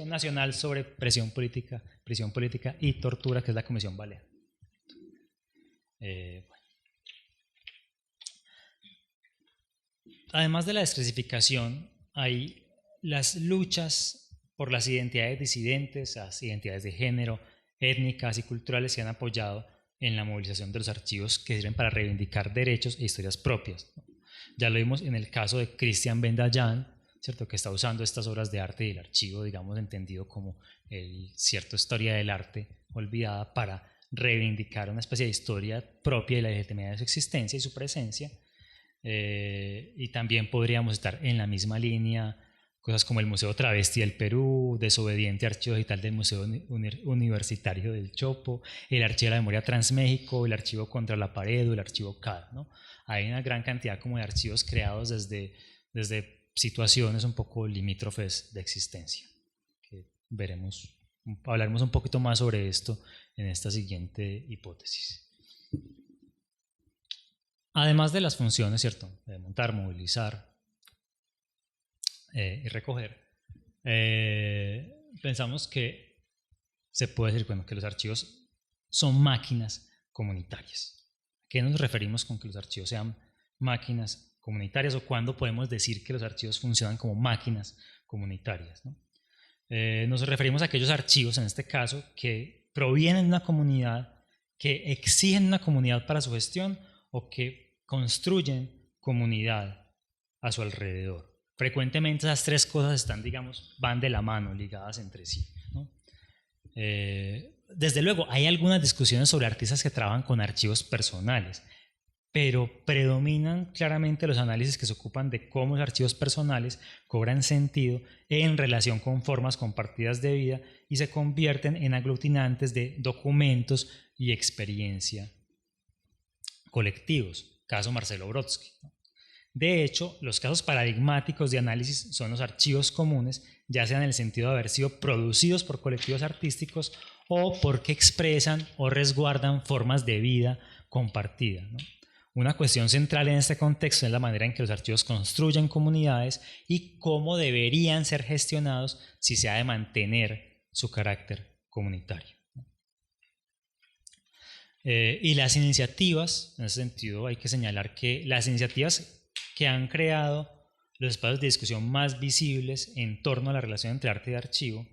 Speaker 2: Nacional sobre Prisión Política y Tortura, que es la Comisión Balear. Además de la desclasificación, hay las luchas por las identidades disidentes, las identidades de género, étnicas y culturales que han apoyado en la movilización de los archivos que sirven para reivindicar derechos e historias propias. Ya lo vimos en el caso de Cristian Ben-Dayan, ¿cierto? Que está usando estas obras de arte y el archivo, digamos, entendido como cierta historia del arte olvidada para reivindicar una especie de historia propia de la legitimidad de su existencia y su presencia. Y también podríamos estar en la misma línea cosas como el Museo Travesti del Perú, Desobediente Archivo Digital del Museo Universitario del Chopo, el Archivo de la Memoria Transméxico, el Archivo Contra la Pared o el Archivo CAD, ¿no? Hay una gran cantidad como de archivos creados desde situaciones un poco limítrofes de existencia, que hablaremos un poquito más sobre esto en esta siguiente hipótesis. Además de las funciones, ¿cierto?, de montar, movilizar y recoger, pensamos que se puede decir, bueno, que los archivos son máquinas comunitarias. ¿A qué nos referimos con que los archivos sean máquinas comunitarias, o cuándo podemos decir que los archivos funcionan como máquinas comunitarias, ¿no? Nos referimos a aquellos archivos, en este caso, que provienen de una comunidad, que exigen una comunidad para su gestión o que construyen comunidad a su alrededor. Frecuentemente esas tres cosas están, digamos, van de la mano, ligadas entre sí, ¿no? Desde luego, hay algunas discusiones sobre artistas que trabajan con archivos personales, pero predominan claramente los análisis que se ocupan de cómo los archivos personales cobran sentido en relación con formas compartidas de vida y se convierten en aglutinantes de documentos y experiencia colectivos. Caso Marcelo Brodsky. De hecho, los casos paradigmáticos de análisis son los archivos comunes, ya sea en el sentido de haber sido producidos por colectivos artísticos o porque expresan o resguardan formas de vida compartida, ¿no? Una cuestión central en este contexto es la manera en que los archivos construyen comunidades y cómo deberían ser gestionados si se ha de mantener su carácter comunitario. Y las iniciativas, en ese sentido hay que señalar que las iniciativas que han creado los espacios de discusión más visibles en torno a la relación entre arte y archivo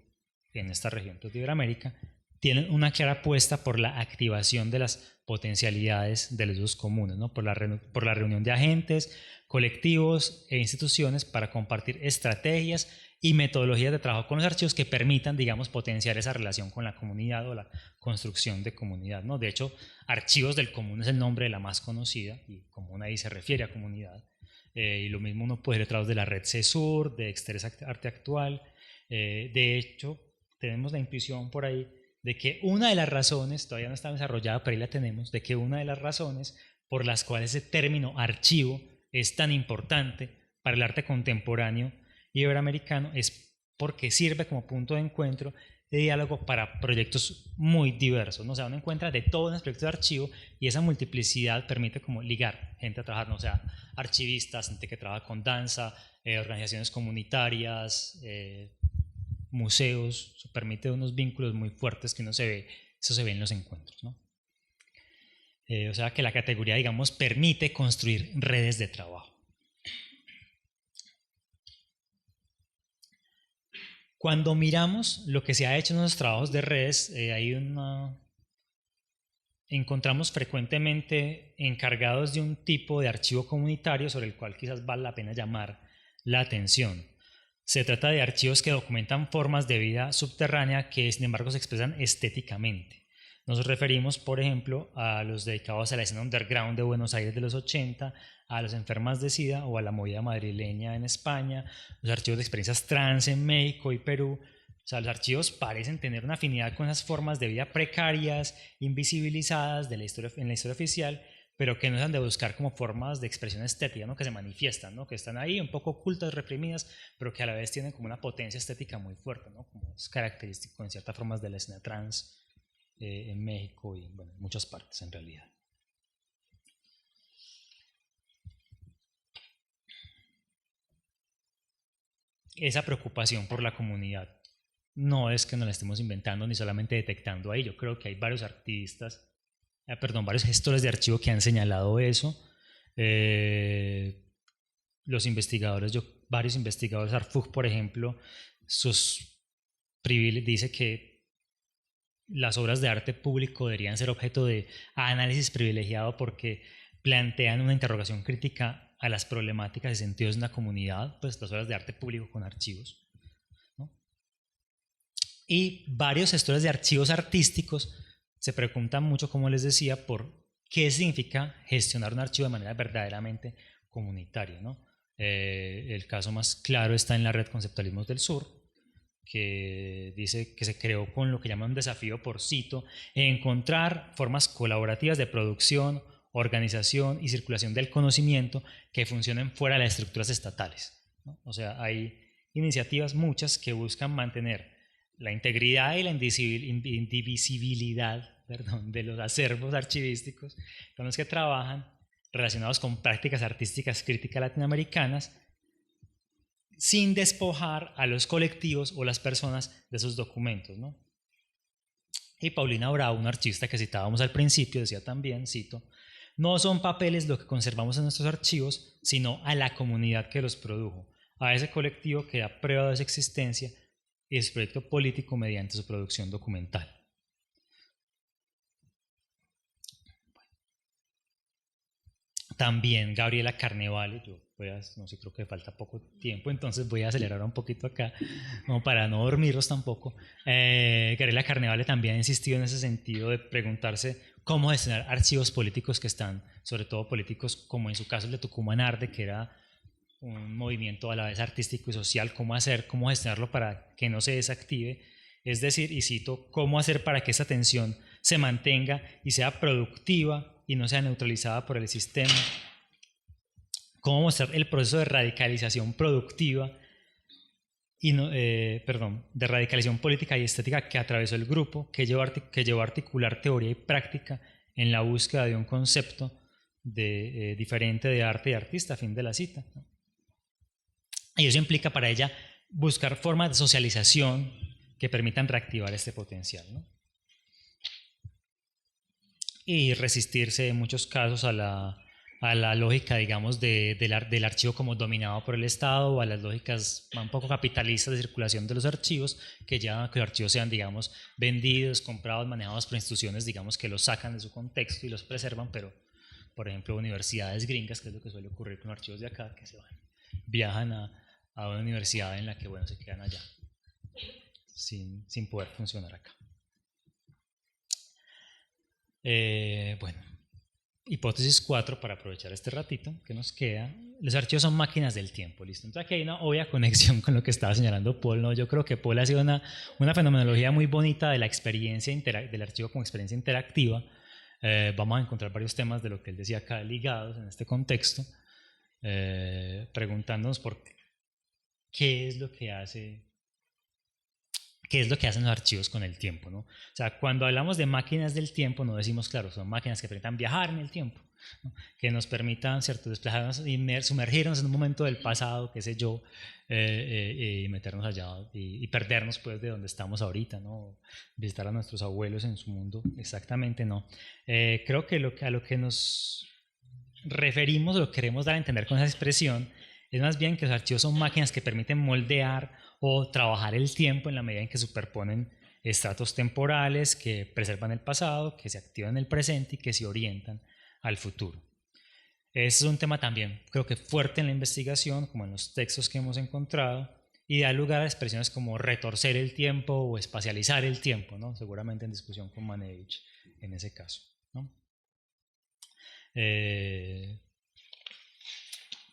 Speaker 2: en esta región de Iberoamérica tienen una clara apuesta por la activación de las potencialidades de los usos comunes, ¿no? por la reunión de agentes, colectivos e instituciones para compartir estrategias y metodologías de trabajo con los archivos que permitan, digamos, potenciar esa relación con la comunidad o la construcción de comunidad, ¿no? De hecho, Archivos del Común es el nombre de la más conocida y común ahí se refiere a comunidad. Y lo mismo uno puede ver a través de la red CESUR, de Exterés Arte Actual. De hecho, tenemos la intuición por ahí de que una de las razones, todavía no está desarrollada, pero ahí la tenemos, de que una de las razones por las cuales ese término archivo es tan importante para el arte contemporáneo iberoamericano es porque sirve como punto de encuentro de diálogo para proyectos muy diversos, ¿no? O sea, uno encuentra de todo en los proyectos de archivo y esa multiplicidad permite como ligar gente a trabajar, ¿no? O sea, archivistas, gente que trabaja con danza, organizaciones comunitarias, museos, eso permite unos vínculos muy fuertes que uno se ve, eso se ve en los encuentros, ¿no? O sea que la categoría, digamos, permite construir redes de trabajo. Cuando miramos lo que se ha hecho en los trabajos de redes, encontramos frecuentemente encargados de un tipo de archivo comunitario sobre el cual quizás vale la pena llamar la atención. Se trata de archivos que documentan formas de vida subterránea que sin embargo se expresan estéticamente. Nos referimos, por ejemplo, a los dedicados a la escena underground de Buenos Aires de los 80, a las enfermas de SIDA o a la movida madrileña en España, los archivos de experiencias trans en México y Perú. O sea, los archivos parecen tener una afinidad con esas formas de vida precarias, invisibilizadas en la historia oficial, pero que no dejan de buscar como formas de expresión estética, ¿no? Que se manifiestan, ¿no? Que están ahí un poco ocultas, reprimidas, pero que a la vez tienen como una potencia estética muy fuerte, ¿no? Como es característico en ciertas formas de la escena trans en México y bueno, en muchas partes en realidad. Esa preocupación por la comunidad no es que nos la estemos inventando ni solamente detectando ahí. Yo creo que hay varios artistas, varios gestores de archivo que han señalado eso. Los investigadores, varios investigadores, Arfug, por ejemplo, dice que las obras de arte público deberían ser objeto de análisis privilegiado porque plantean una interrogación crítica a las problemáticas y sentidos de una comunidad, pues las obras de arte público con archivos, ¿no? Y varios gestores de archivos artísticos se preguntan mucho, como les decía, por qué significa gestionar un archivo de manera verdaderamente comunitaria, ¿no? El caso más claro está en la red Conceptualismos del Sur, que dice que se creó con lo que llaman un desafío por, cito, encontrar formas colaborativas de producción, organización y circulación del conocimiento que funcionen fuera de las estructuras estatales, ¿no? O sea, hay iniciativas muchas que buscan mantener la integridad y la indivisibilidad, de los acervos archivísticos con los que trabajan, relacionados con prácticas artísticas críticas latinoamericanas, sin despojar a los colectivos o las personas de sus documentos, ¿no? Y Paulina Bravo, una archivista que citábamos al principio, decía también, cito, no son papeles lo que conservamos en nuestros archivos, sino a la comunidad que los produjo, a ese colectivo que da prueba de su existencia y de su proyecto político mediante su producción documental. También Gabriela Carnevale, no sé, creo que falta poco tiempo, entonces voy a acelerar un poquito acá, como para no dormirlos tampoco. Gabriela Carnevale también ha insistido en ese sentido de preguntarse cómo gestionar archivos políticos que están, sobre todo políticos como en su caso el de Tucumán Arde, que era un movimiento a la vez artístico y social, cómo gestionarlo para que no se desactive, es decir, y cito, cómo hacer para que esa tensión se mantenga y sea productiva y no sea neutralizada por el sistema, cómo mostrar el proceso de radicalización productiva y de radicalización política y estética que atravesó el grupo, que llevó a articular teoría y práctica en la búsqueda de un concepto diferente de arte y artista, fin de la cita, ¿no? Y eso implica para ella buscar formas de socialización que permitan reactivar este potencial, ¿no? Y resistirse en muchos casos a la lógica, digamos, del archivo como dominado por el Estado, o a las lógicas un poco capitalistas de circulación de los archivos, que llevan a que los archivos sean, digamos, vendidos, comprados, manejados por instituciones, digamos, que los sacan de su contexto y los preservan, pero, por ejemplo, universidades gringas, que es lo que suele ocurrir con archivos de acá, que viajan a una universidad en la que, bueno, se quedan allá, sin poder funcionar acá. Bueno, hipótesis 4, para aprovechar este ratito que nos queda. Los archivos son máquinas del tiempo, ¿listo? Entonces aquí hay una obvia conexión con lo que estaba señalando Paul, ¿no? Yo creo que Paul ha sido una fenomenología muy bonita de la experiencia del archivo como experiencia interactiva. Vamos a encontrar varios temas de lo que él decía acá ligados en este contexto, preguntándonos por qué es lo que hacen los archivos con el tiempo, ¿no? O sea, cuando hablamos de máquinas del tiempo, no decimos, claro, son máquinas que permitan viajar en el tiempo, ¿no? Que nos permitan, ¿cierto?, desplazarnos y sumergirnos en un momento del pasado, qué sé yo, y meternos allá y perdernos, pues, de donde estamos ahorita, ¿no? Visitar a nuestros abuelos en su mundo, exactamente no. Creo que a lo que nos referimos, o lo que queremos dar a entender con esa expresión, es más bien que los archivos son máquinas que permiten moldear o trabajar el tiempo en la medida en que superponen estratos temporales que preservan el pasado, que se activan en el presente y que se orientan al futuro. Ese es un tema también, creo que fuerte en la investigación, como en los textos que hemos encontrado, y da lugar a expresiones como retorcer el tiempo o espacializar el tiempo, ¿no? Seguramente en discusión con Manevich en ese caso, ¿no?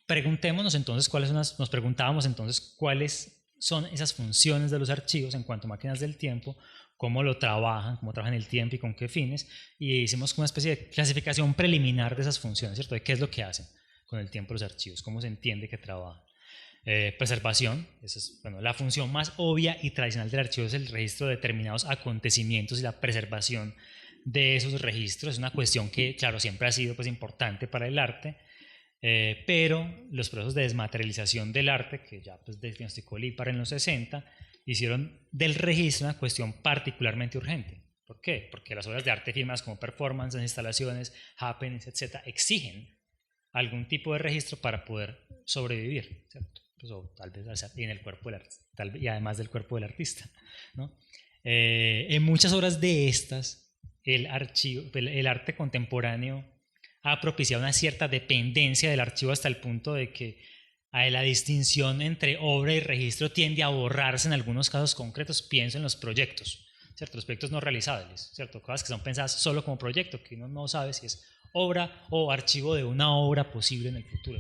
Speaker 2: Preguntémonos entonces nos preguntábamos entonces cuáles son esas funciones de los archivos en cuanto a máquinas del tiempo, cómo trabajan el tiempo y con qué fines, y hicimos una especie de clasificación preliminar de esas funciones, ¿cierto? De qué es lo que hacen con el tiempo los archivos, cómo se entiende que trabajan. Preservación, esa es, bueno, la función más obvia y tradicional del archivo es el registro de determinados acontecimientos y la preservación de esos registros. Es una cuestión que, claro, siempre ha sido, pues, importante para el arte, pero los procesos de desmaterialización del arte, que ya, pues, diagnosticó Lippard en los 60, hicieron del registro una cuestión particularmente urgente. ¿Por qué? Porque las obras de arte firmadas como performances, instalaciones, happenings, etc., exigen algún tipo de registro para poder sobrevivir, ¿cierto? Pues, o tal vez en el cuerpo del artista, y además del cuerpo del artista, ¿no? En muchas obras de estas, el arte contemporáneo ha propiciado una cierta dependencia del archivo hasta el punto de que la distinción entre obra y registro tiende a borrarse en algunos casos concretos. Pienso en los proyectos, ¿cierto? Los proyectos no realizables, ¿cierto? Cosas que son pensadas solo como proyecto, que uno no sabe si es obra o archivo de una obra posible en el futuro.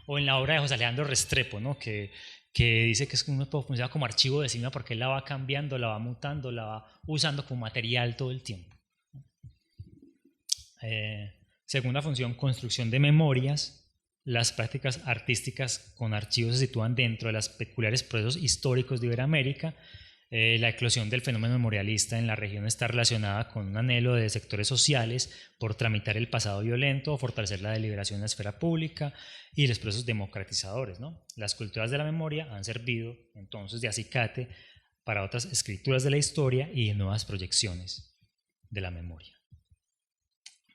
Speaker 2: O en la obra de José Alejandro Restrepo, ¿no? que dice que uno puede funcionar como archivo de cine porque él la va cambiando, la va mutando, la va usando como material todo el tiempo. Segunda función, construcción de memorias. Las prácticas artísticas con archivos se sitúan dentro de los peculiares procesos históricos de Iberoamérica. La eclosión del fenómeno memorialista en la región está relacionada con un anhelo de sectores sociales por tramitar el pasado violento o fortalecer la deliberación en la esfera pública y los procesos democratizadores, ¿no? Las culturas de la memoria han servido entonces de acicate para otras escrituras de la historia y de nuevas proyecciones de la memoria.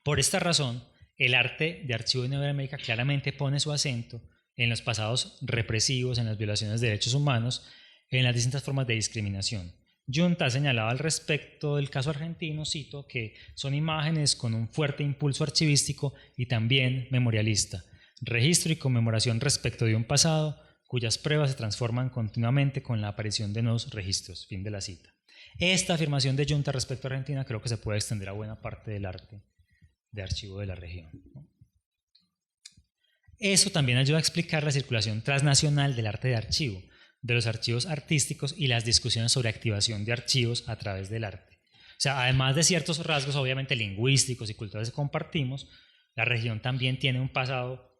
Speaker 2: Por esta razón, el arte de archivo en Iberoamérica claramente pone su acento en los pasados represivos, en las violaciones de derechos humanos, en las distintas formas de discriminación. Junta ha señalado al respecto del caso argentino, cito, que son imágenes con un fuerte impulso archivístico y también memorialista, registro y conmemoración respecto de un pasado cuyas pruebas se transforman continuamente con la aparición de nuevos registros. Fin de la cita. Esta afirmación de Junta respecto a Argentina creo que se puede extender a buena parte del arte de archivo de la región, ¿no? Eso también ayuda a explicar la circulación transnacional del arte de archivo, de los archivos artísticos y las discusiones sobre activación de archivos a través del arte. O sea, además de ciertos rasgos obviamente lingüísticos y culturales que compartimos, la región también tiene un pasado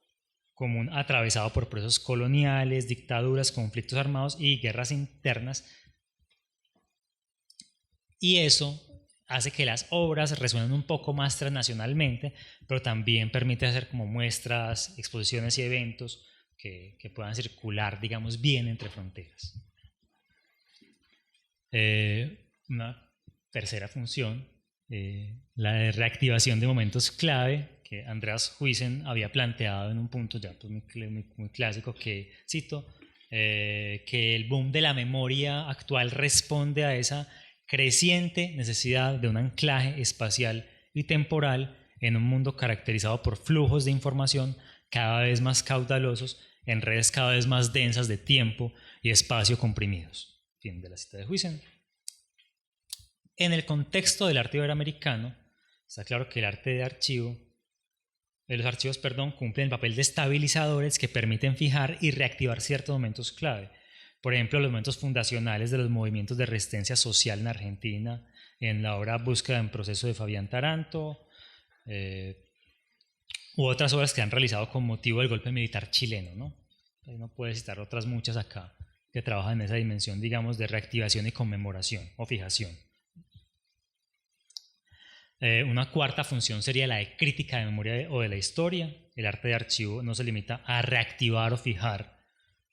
Speaker 2: común atravesado por procesos coloniales, dictaduras, conflictos armados y guerras internas, y eso hace que las obras resuenen un poco más transnacionalmente, pero también permite hacer como muestras, exposiciones y eventos que puedan circular, digamos, bien entre fronteras. Una tercera función, la de reactivación de momentos clave, que Andreas Huysen había planteado en un punto ya pues, muy clásico, que cito, que el boom de la memoria actual responde a esa creciente necesidad de un anclaje espacial y temporal en un mundo caracterizado por flujos de información cada vez más caudalosos en redes cada vez más densas de tiempo y espacio comprimidos. Fin de la cita de Huysen. En el contexto del arte iberoamericano, está claro que el arte de archivo, los archivos cumplen el papel de estabilizadores que permiten fijar y reactivar ciertos momentos clave. Por ejemplo, los momentos fundacionales de los movimientos de resistencia social en Argentina, en la obra Búsqueda en proceso de Fabián Taranto, u otras obras que han realizado con motivo del golpe militar chileno, ¿no? Uno puede citar otras muchas acá que trabajan en esa dimensión, digamos, de reactivación y conmemoración o fijación. Una cuarta función sería la de crítica de memoria o de la historia. El arte de archivo no se limita a reactivar o fijar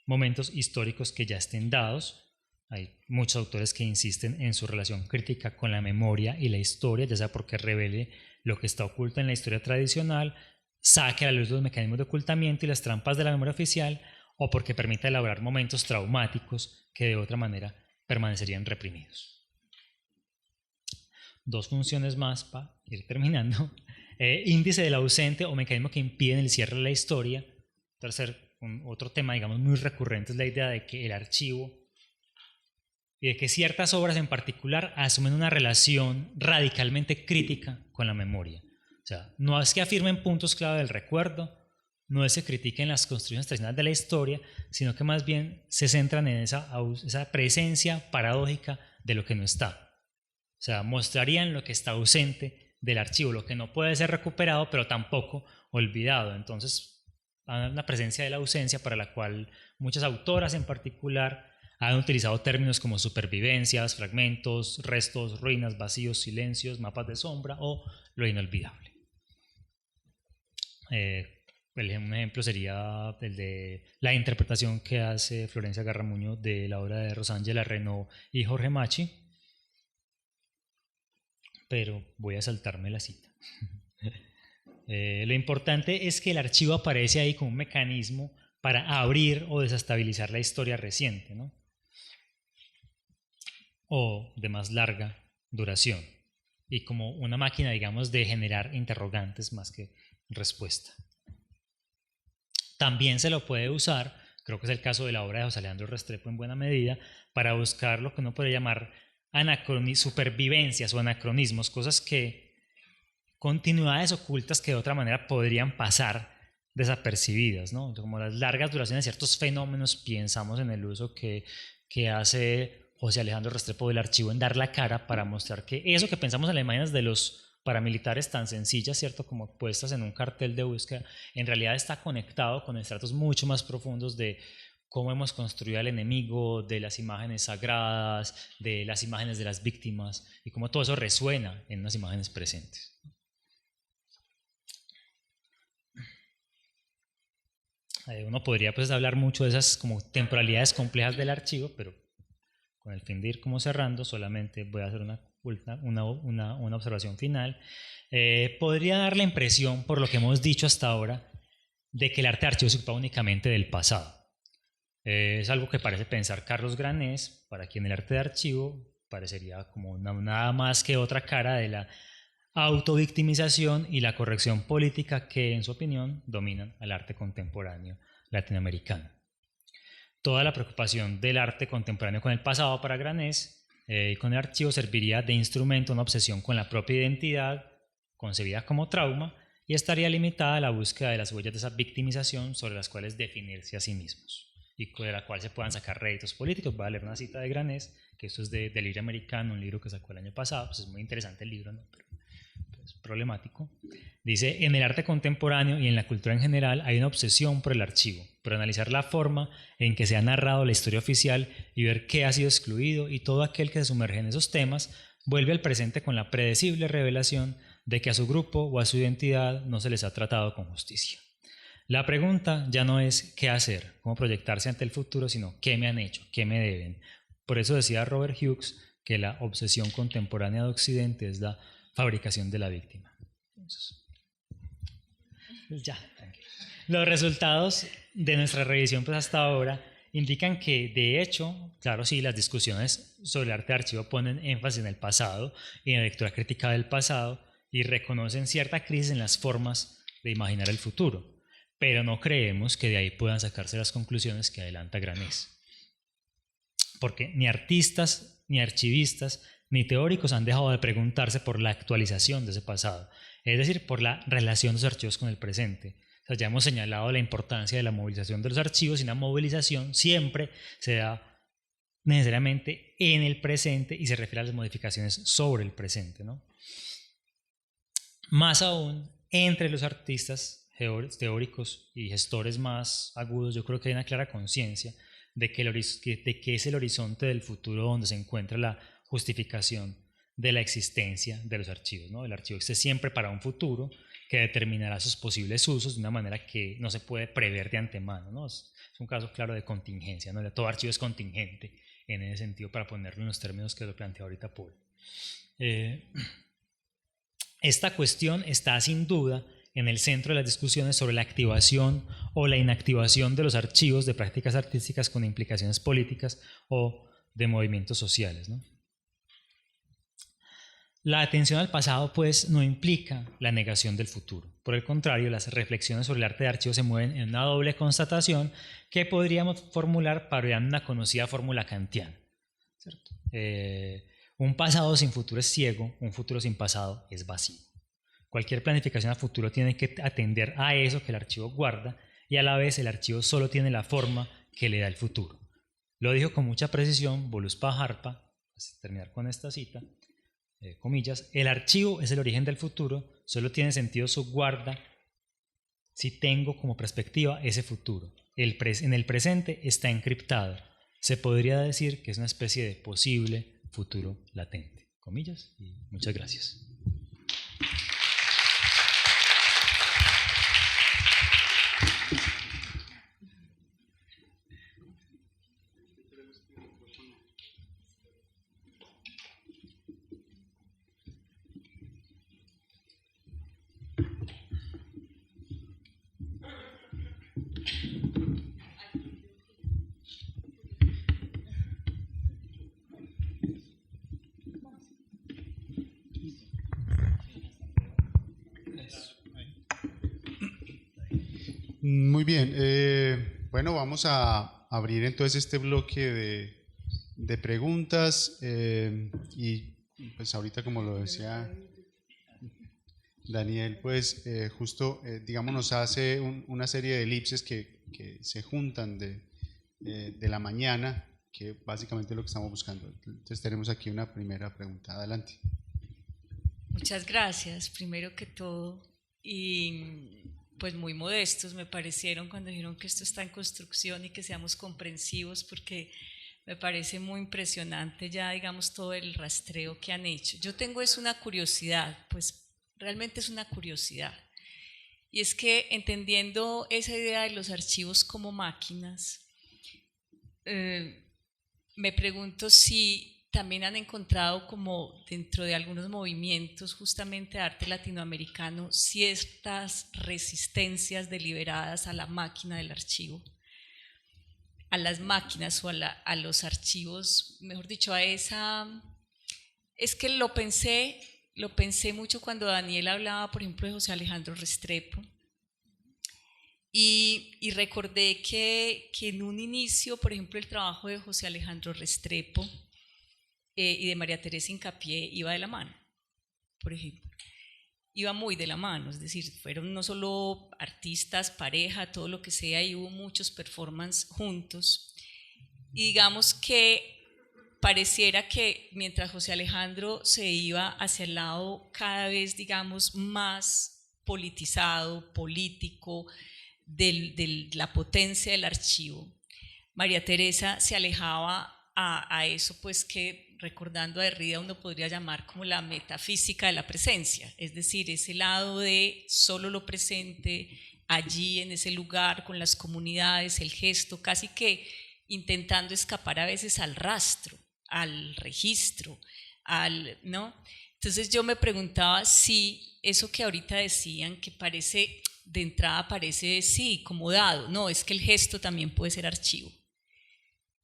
Speaker 2: momentos históricos que ya estén dados. Hay muchos autores que insisten en su relación crítica con la memoria y la historia, ya sea porque revele lo que está oculto en la historia tradicional, saque a la luz los mecanismos de ocultamiento y las trampas de la memoria oficial, o porque permita elaborar momentos traumáticos que de otra manera permanecerían reprimidos. Dos funciones más para ir terminando. Índice del ausente o mecanismo que impiden el cierre de la historia. Otro tema, digamos, muy recurrente es la idea de que el archivo y de que ciertas obras en particular asumen una relación radicalmente crítica con la memoria. O sea, no es que afirmen puntos clave del recuerdo, no es que critiquen las construcciones tradicionales de la historia, sino que más bien se centran en esa presencia paradójica de lo que no está. O sea, mostrarían lo que está ausente del archivo, lo que no puede ser recuperado, pero tampoco olvidado. Entonces, una presencia de la ausencia para la cual muchas autoras en particular han utilizado términos como supervivencias, fragmentos, restos, ruinas, vacíos, silencios, mapas de sombra o lo inolvidable. Un ejemplo sería el de la interpretación que hace Florencia Garramuño de la obra de Rosángela Renaud y Jorge Machi, pero voy a saltarme la cita. Lo importante es que el archivo aparece ahí como un mecanismo para abrir o desestabilizar la historia reciente, ¿no? O de más larga duración, y como una máquina, digamos, de generar interrogantes más que respuesta. También se lo puede usar, creo que es el caso de la obra de José Alejandro Restrepo en buena medida, para buscar lo que uno podría llamar supervivencias o anacronismos, cosas que continuidades ocultas que de otra manera podrían pasar desapercibidas, ¿no? Como las largas duraciones de ciertos fenómenos, pensamos en el uso que hace José Alejandro Restrepo del archivo en dar la cara para mostrar que eso que pensamos en las imágenes de los paramilitares tan sencillas, ¿cierto?, como puestas en un cartel de búsqueda, en realidad está conectado con estratos mucho más profundos de cómo hemos construido al enemigo, de las imágenes sagradas, de las imágenes de las víctimas, y cómo todo eso resuena en unas imágenes presentes. Uno podría pues hablar mucho de esas como temporalidades complejas del archivo, pero con el fin de ir como cerrando, solamente voy a hacer una observación final. Podría dar la impresión, por lo que hemos dicho hasta ahora, de que el arte de archivo se ocupa únicamente del pasado. Es algo que parece pensar Carlos Granés, para quien el arte de archivo parecería como nada más que otra cara de la autovictimización y la corrección política que, en su opinión, dominan al arte contemporáneo latinoamericano. Toda la preocupación del arte contemporáneo con el pasado para Granés y con el archivo serviría de instrumento a una obsesión con la propia identidad, concebida como trauma, y estaría limitada a la búsqueda de las huellas de esa victimización sobre las cuales definirse a sí mismos y de la cual se puedan sacar réditos políticos. Voy a leer una cita de Granés, que esto es de Delirio Americano, un libro que sacó el año pasado, pues es muy interesante el libro, ¿no? Pero es problemático. Dice: en el arte contemporáneo y en la cultura en general hay una obsesión por el archivo, por analizar la forma en que se ha narrado la historia oficial y ver qué ha sido excluido, y todo aquel que se sumerge en esos temas vuelve al presente con la predecible revelación de que a su grupo o a su identidad no se les ha tratado con justicia. La pregunta ya no es qué hacer, cómo proyectarse ante el futuro, sino qué me han hecho, qué me deben. Por eso decía Robert Hughes que la obsesión contemporánea de Occidente es la fabricación de la víctima. Entonces, ya, tranquilo. Los resultados de nuestra revisión pues hasta ahora indican que, de hecho, claro, sí, las discusiones sobre el arte de archivo ponen énfasis en el pasado y en la lectura crítica del pasado y reconocen cierta crisis en las formas de imaginar el futuro, pero no creemos que de ahí puedan sacarse las conclusiones que adelanta Granés. Porque ni artistas, ni archivistas, ni teóricos han dejado de preguntarse por la actualización de ese pasado, es decir, por la relación de los archivos con el presente. O sea, ya hemos señalado la importancia de la movilización de los archivos, y una movilización siempre se da necesariamente en el presente y se refiere a las modificaciones sobre el presente, ¿no? Más aún, entre los artistas teóricos y gestores más agudos, yo creo que hay una clara conciencia de que es el horizonte del futuro donde se encuentra la justificación de la existencia de los archivos, ¿no? El archivo existe siempre para un futuro que determinará sus posibles usos de una manera que no se puede prever de antemano, ¿no? Es un caso claro de contingencia, ¿no? Todo archivo es contingente en ese sentido, para ponerlo en los términos que lo planteó ahorita Paul. Esta cuestión está sin duda en el centro de las discusiones sobre la activación o la inactivación de los archivos de prácticas artísticas con implicaciones políticas o de movimientos sociales, ¿no? La atención al pasado, pues, no implica la negación del futuro. Por el contrario, las reflexiones sobre el arte de archivo se mueven en una doble constatación que podríamos formular parodiando una conocida fórmula kantiana, ¿cierto? Un pasado sin futuro es ciego, un futuro sin pasado es vacío. Cualquier planificación a futuro tiene que atender a eso que el archivo guarda, y a la vez el archivo solo tiene la forma que le da el futuro. Lo dijo con mucha precisión Voluspa Harpa, para terminar con esta cita, comillas: el archivo es el origen del futuro, solo tiene sentido su guarda si tengo como perspectiva ese futuro. En el presente está encriptado. Se podría decir que es una especie de posible futuro latente. Comillas, y muchas gracias.
Speaker 3: Muy bien, bueno, vamos a abrir entonces este bloque de preguntas y pues ahorita, como lo decía Daniel, pues justo digamos nos hace una serie de elipses que se juntan de la mañana, que básicamente es lo que estamos buscando. Entonces tenemos aquí una primera pregunta, adelante.
Speaker 4: Muchas gracias, primero que todo, y pues muy modestos me parecieron cuando dijeron que esto está en construcción y que seamos comprensivos, porque me parece muy impresionante ya, digamos, todo el rastreo que han hecho. Yo tengo una curiosidad, pues realmente es una curiosidad, y es que entendiendo esa idea de los archivos como máquinas, me pregunto si también han encontrado, como dentro de algunos movimientos justamente de arte latinoamericano, ciertas resistencias deliberadas a la máquina del archivo, a las máquinas o a los archivos, mejor dicho, a esa Es que lo pensé mucho cuando Daniel hablaba, por ejemplo, de José Alejandro Restrepo, y recordé que en un inicio, por ejemplo, el trabajo de José Alejandro Restrepo y de María Teresa Hincapié iba de la mano, por ejemplo. Iba muy de la mano, es decir, fueron no solo artistas, pareja, todo lo que sea, y hubo muchos performances juntos. Y digamos que pareciera que mientras José Alejandro se iba hacia el lado cada vez, digamos, más politizado, político, de la potencia del archivo, María Teresa se alejaba a eso, pues que recordando a Derrida uno podría llamar como la metafísica de la presencia, es decir, ese lado de solo lo presente, allí en ese lugar, con las comunidades, el gesto, casi que intentando escapar a veces al rastro, al registro, ¿no? Entonces yo me preguntaba si eso que ahorita decían, que parece, de entrada parece, sí, como dado, no, es que el gesto también puede ser archivo.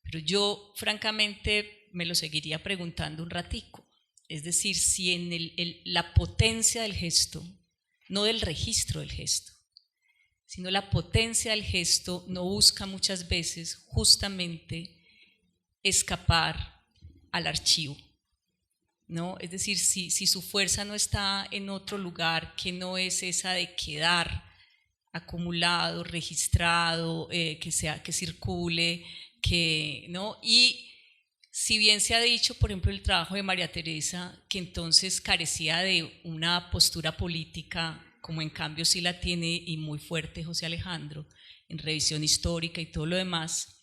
Speaker 4: Pero yo, francamente, me lo seguiría preguntando un ratico. Es decir, si en la potencia del gesto, no del registro del gesto, sino la potencia del gesto no busca muchas veces justamente escapar al archivo, ¿no? Es decir, si su fuerza no está en otro lugar que no es esa de quedar acumulado, registrado, que circule, ¿no? Y si bien se ha dicho, por ejemplo, el trabajo de María Teresa, que entonces carecía de una postura política, como en cambio sí la tiene y muy fuerte José Alejandro, en revisión histórica y todo lo demás,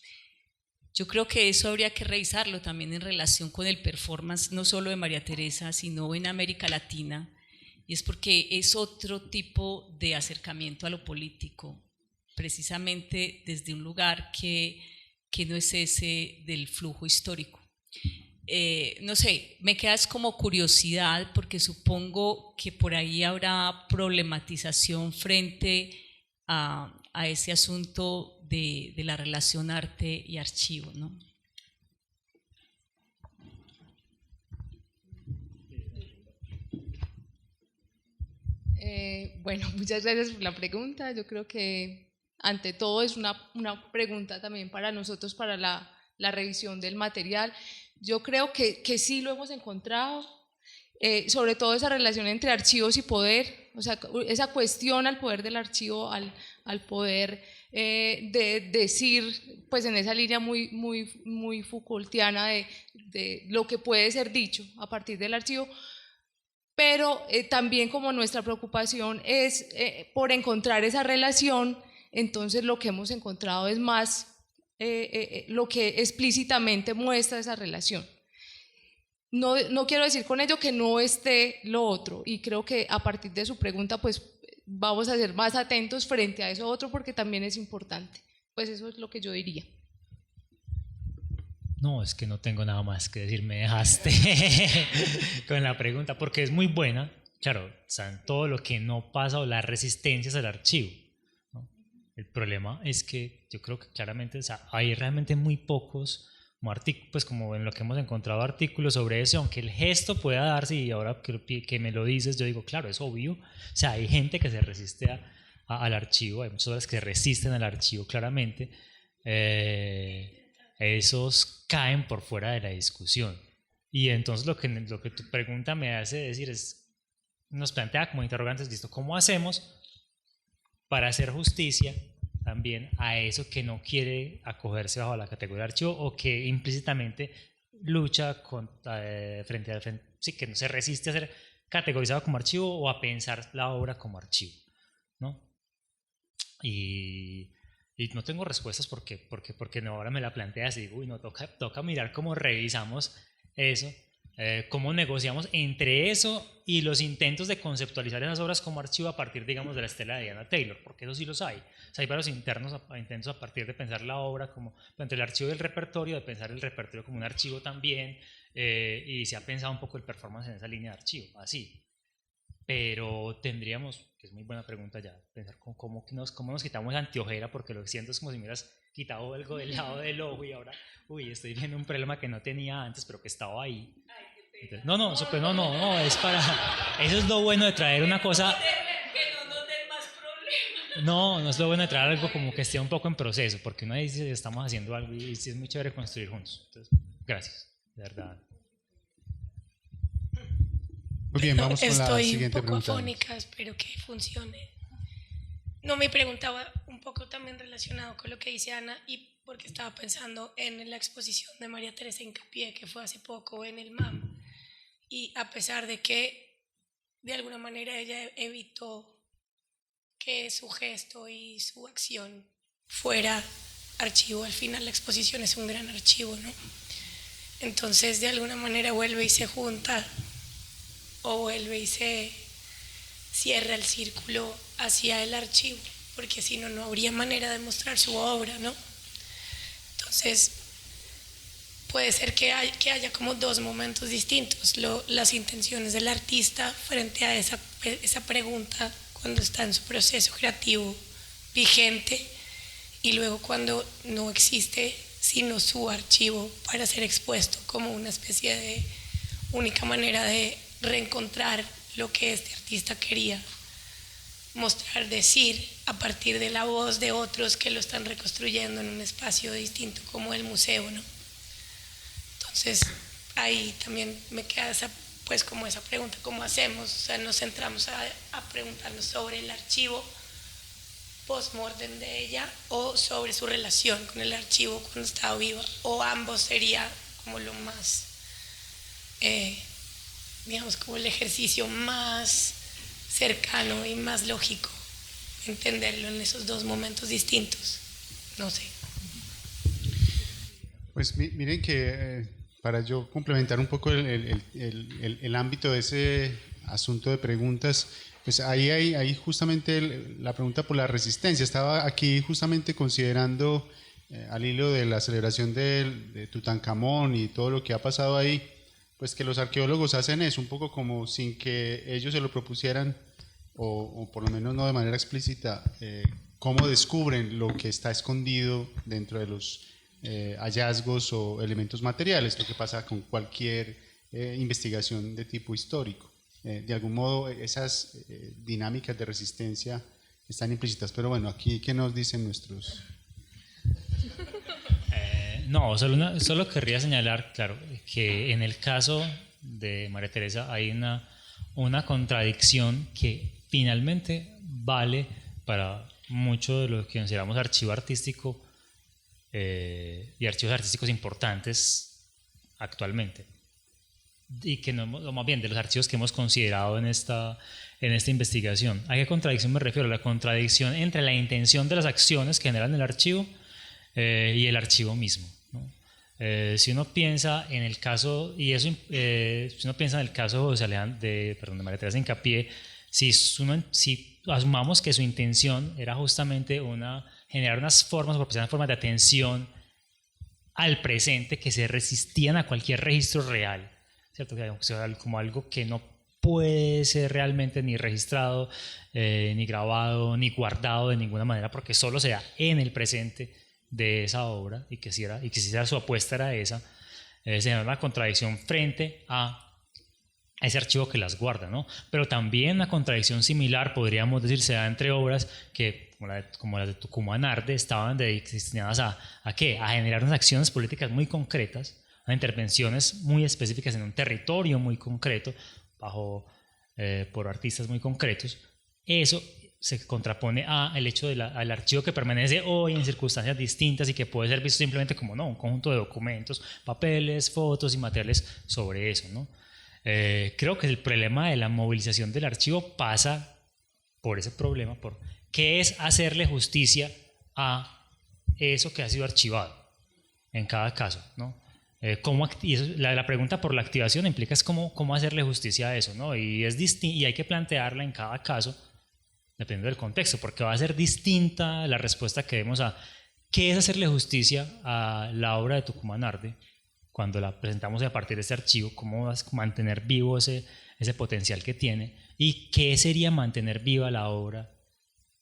Speaker 4: yo creo que eso habría que revisarlo también en relación con el performance, no solo de María Teresa, sino en América Latina, y es porque es otro tipo de acercamiento a lo político, precisamente desde un lugar que no es ese del flujo histórico. No sé, me quedas como curiosidad porque supongo que por ahí habrá problematización frente a ese asunto de la relación arte y archivo, ¿no?
Speaker 1: Bueno, muchas gracias por la pregunta. Yo creo que ante todo es una pregunta también para nosotros, para la revisión del material. Yo creo que sí lo hemos encontrado, sobre todo esa relación entre archivos y poder, o sea, esa cuestión al poder del archivo, al poder de decir, pues en esa línea muy Foucaultiana de lo que puede ser dicho a partir del archivo. Pero también como nuestra preocupación es por encontrar esa relación, entonces lo que hemos encontrado es más lo que explícitamente muestra esa relación. No quiero decir con ello que no esté lo otro, y creo que a partir de su pregunta pues vamos a ser más atentos frente a eso otro porque también es importante. Pues eso es lo que yo diría.
Speaker 2: No, es que no tengo nada más que decir, me dejaste con la pregunta, porque es muy buena, claro, o sea, en todo lo que no pasa o las resistencias al archivo, ¿no? El problema es que yo creo que claramente, o sea, hay realmente muy pocos, pues como en lo que hemos encontrado artículos sobre eso, aunque el gesto pueda darse, y ahora que me lo dices, yo digo, claro, es obvio, o sea, hay gente que se resiste al archivo, hay muchas otras que se resisten al archivo claramente, esos caen por fuera de la discusión. Y entonces lo que tu pregunta me hace decir es, nos plantea como interrogantes, listo, ¿cómo hacemos para hacer justicia también a eso que no quiere acogerse bajo la categoría de archivo o que implícitamente lucha frente, sí, que no se resiste a ser categorizado como archivo o a pensar la obra como archivo, ¿no? Y no tengo respuestas porque no, ahora me la planteas y digo, uy, no, toca mirar cómo revisamos eso, cómo negociamos entre eso y los intentos de conceptualizar esas obras como archivo a partir, digamos, de la estela de Diana Taylor, porque eso sí los hay. O sea, hay varios intentos a partir de pensar la obra como entre el archivo y el repertorio, de pensar el repertorio como un archivo también, y se ha pensado un poco el performance en esa línea de archivo, así. Pero tendríamos, que es muy buena pregunta ya, pensar cómo nos quitamos la anteojera, porque lo que siento es como si me hubieras quitado algo del lado del ojo y ahora, uy, estoy viendo un problema que no tenía antes, pero que estaba ahí. No, es para... Eso es lo bueno de traer una cosa...
Speaker 4: Que no nos den más problemas.
Speaker 2: No es lo bueno de traer algo como que esté un poco en proceso, porque uno dice estamos haciendo algo y sí es muy chévere construir juntos. Entonces, gracias, de verdad.
Speaker 3: Muy bien, vamos con la
Speaker 5: Estoy un
Speaker 3: siguiente
Speaker 5: poco
Speaker 3: pregunta.
Speaker 5: afónica, espero que funcione. No, me preguntaba un poco también relacionado con lo que dice Ana y porque estaba pensando en la exposición de María Teresa Hincapié que fue hace poco en el MAM y a pesar de que de alguna manera ella evitó que su gesto y su acción fuera archivo, al final la exposición es un gran archivo, ¿no? Entonces de alguna manera vuelve y se junta o vuelve y se cierra el círculo hacia el archivo, porque si no, no habría manera de mostrar su obra, ¿no? Entonces, puede ser que haya como dos momentos distintos, las intenciones del artista frente a esa pregunta cuando está en su proceso creativo vigente y luego cuando no existe sino su archivo para ser expuesto como una especie de única manera de reencontrar lo que este artista quería mostrar, decir, a partir de la voz de otros que lo están reconstruyendo en un espacio distinto como el museo, ¿no? Entonces, ahí también me queda esa pregunta, ¿cómo hacemos? O sea, nos centramos a preguntarnos sobre el archivo post-mortem de ella o sobre su relación con el archivo cuando estaba viva, o ambos sería como lo más, digamos, como el ejercicio más cercano y más lógico, entenderlo en esos dos momentos distintos. No sé.
Speaker 3: Pues miren que para yo complementar un poco el ámbito de ese asunto de preguntas, pues ahí hay justamente la pregunta por la resistencia. Estaba aquí justamente considerando al hilo de la celebración de Tutankamón y todo lo que ha pasado ahí, pues que los arqueólogos hacen eso, un poco como sin que ellos se lo propusieran, o por lo menos no de manera explícita, cómo descubren lo que está escondido dentro de los hallazgos o elementos materiales, lo que pasa con cualquier investigación de tipo histórico. De algún modo esas dinámicas de resistencia están implícitas, pero bueno, aquí ¿qué nos dicen nuestros?
Speaker 2: No, solo querría señalar, claro, que en el caso de María Teresa hay una contradicción que finalmente vale para mucho de lo que consideramos archivo artístico y archivos artísticos importantes actualmente, y que no, más bien de los archivos que hemos considerado en esta investigación. ¿A qué contradicción me refiero? La contradicción entre la intención de las acciones que generan el archivo y el archivo mismo, ¿no? Si uno piensa en el caso, si uno piensa en el caso de María Teresa Hincapié, si asumamos que su intención era justamente generar unas formas, proporcionar formas de atención al presente que se resistían a cualquier registro real, ¿cierto? Como algo que no puede ser realmente ni registrado, ni grabado, ni guardado de ninguna manera, porque solo se da en el presente de esa obra, y que si su apuesta era esa, se da una contradicción frente a ese archivo que las guarda, ¿no? Pero también una contradicción similar, podríamos decir, se da entre obras que, como las de Tucumán Arde, estaban destinadas ¿a qué? A generar unas acciones políticas muy concretas, a intervenciones muy específicas en un territorio muy concreto, por artistas muy concretos. Eso se contrapone al hecho al archivo que permanece hoy en circunstancias distintas y que puede ser visto simplemente como un conjunto de documentos, papeles, fotos y materiales sobre eso, ¿no? Creo que el problema de la movilización del archivo pasa por ese problema, por qué es hacerle justicia a eso que ha sido archivado en cada caso, ¿no? La pregunta por la activación implica es cómo hacerle justicia a eso, ¿no? Y hay que plantearla en cada caso dependiendo del contexto, porque va a ser distinta la respuesta que demos a qué es hacerle justicia a la obra de Tucumán Arde cuando la presentamos a partir de este archivo, cómo vas a mantener vivo ese potencial que tiene, y qué sería mantener viva la obra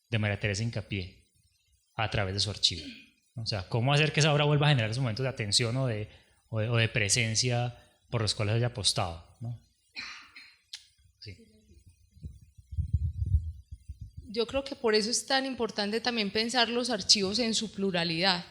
Speaker 2: de María Teresa Hincapié a través de su archivo. O sea, cómo hacer que esa obra vuelva a generar esos momentos de atención o de presencia por los cuales haya apostado.
Speaker 1: Yo creo que por eso es tan importante también pensar los archivos en su pluralidad,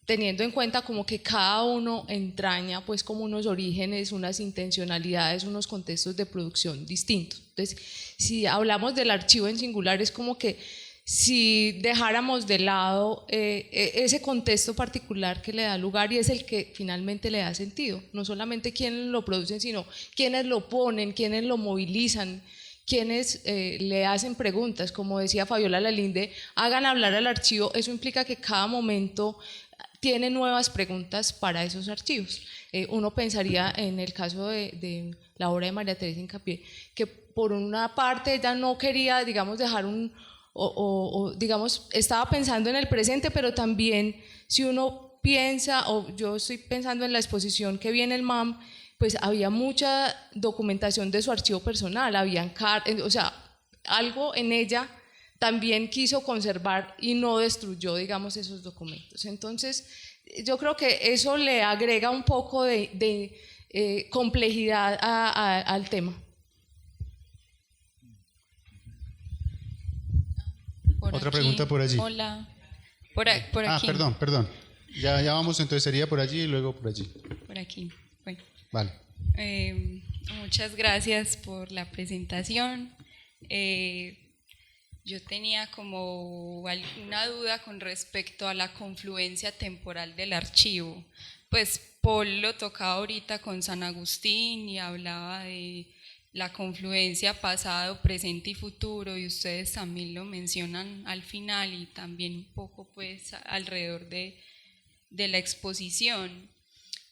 Speaker 1: teniendo en cuenta como que cada uno entraña pues como unos orígenes, unas intencionalidades, unos contextos de producción distintos. Entonces, si hablamos del archivo en singular, es como que si dejáramos de lado ese contexto particular que le da lugar y es el que finalmente le da sentido, no solamente quienes lo producen, sino quienes lo ponen, quienes lo movilizan, quienes le hacen preguntas, como decía Fabiola Lalinde, hagan hablar al archivo. Eso implica que cada momento tiene nuevas preguntas para esos archivos. Uno pensaría en el caso de la obra de María Teresa Hincapié, que por una parte ella no quería, digamos, dejar digamos, estaba pensando en el presente, pero también si uno piensa, o yo estoy pensando en la exposición que vi en el MAM, pues había mucha documentación de su archivo personal, o sea, algo en ella también quiso conservar y no destruyó, digamos, esos documentos. Entonces, yo creo que eso le agrega un poco de complejidad al tema.
Speaker 3: Otra pregunta por allí.
Speaker 6: Hola. Por aquí.
Speaker 3: Perdón. Ya vamos, entonces sería por allí y luego por allí.
Speaker 6: Por aquí. Bueno.
Speaker 3: Vale.
Speaker 6: Muchas gracias por la presentación. Yo tenía como alguna duda con respecto a la confluencia temporal del archivo. Pues Paul lo tocaba ahorita con San Agustín y hablaba de la confluencia pasado, presente y futuro, y ustedes también lo mencionan al final y también un poco pues alrededor de la exposición.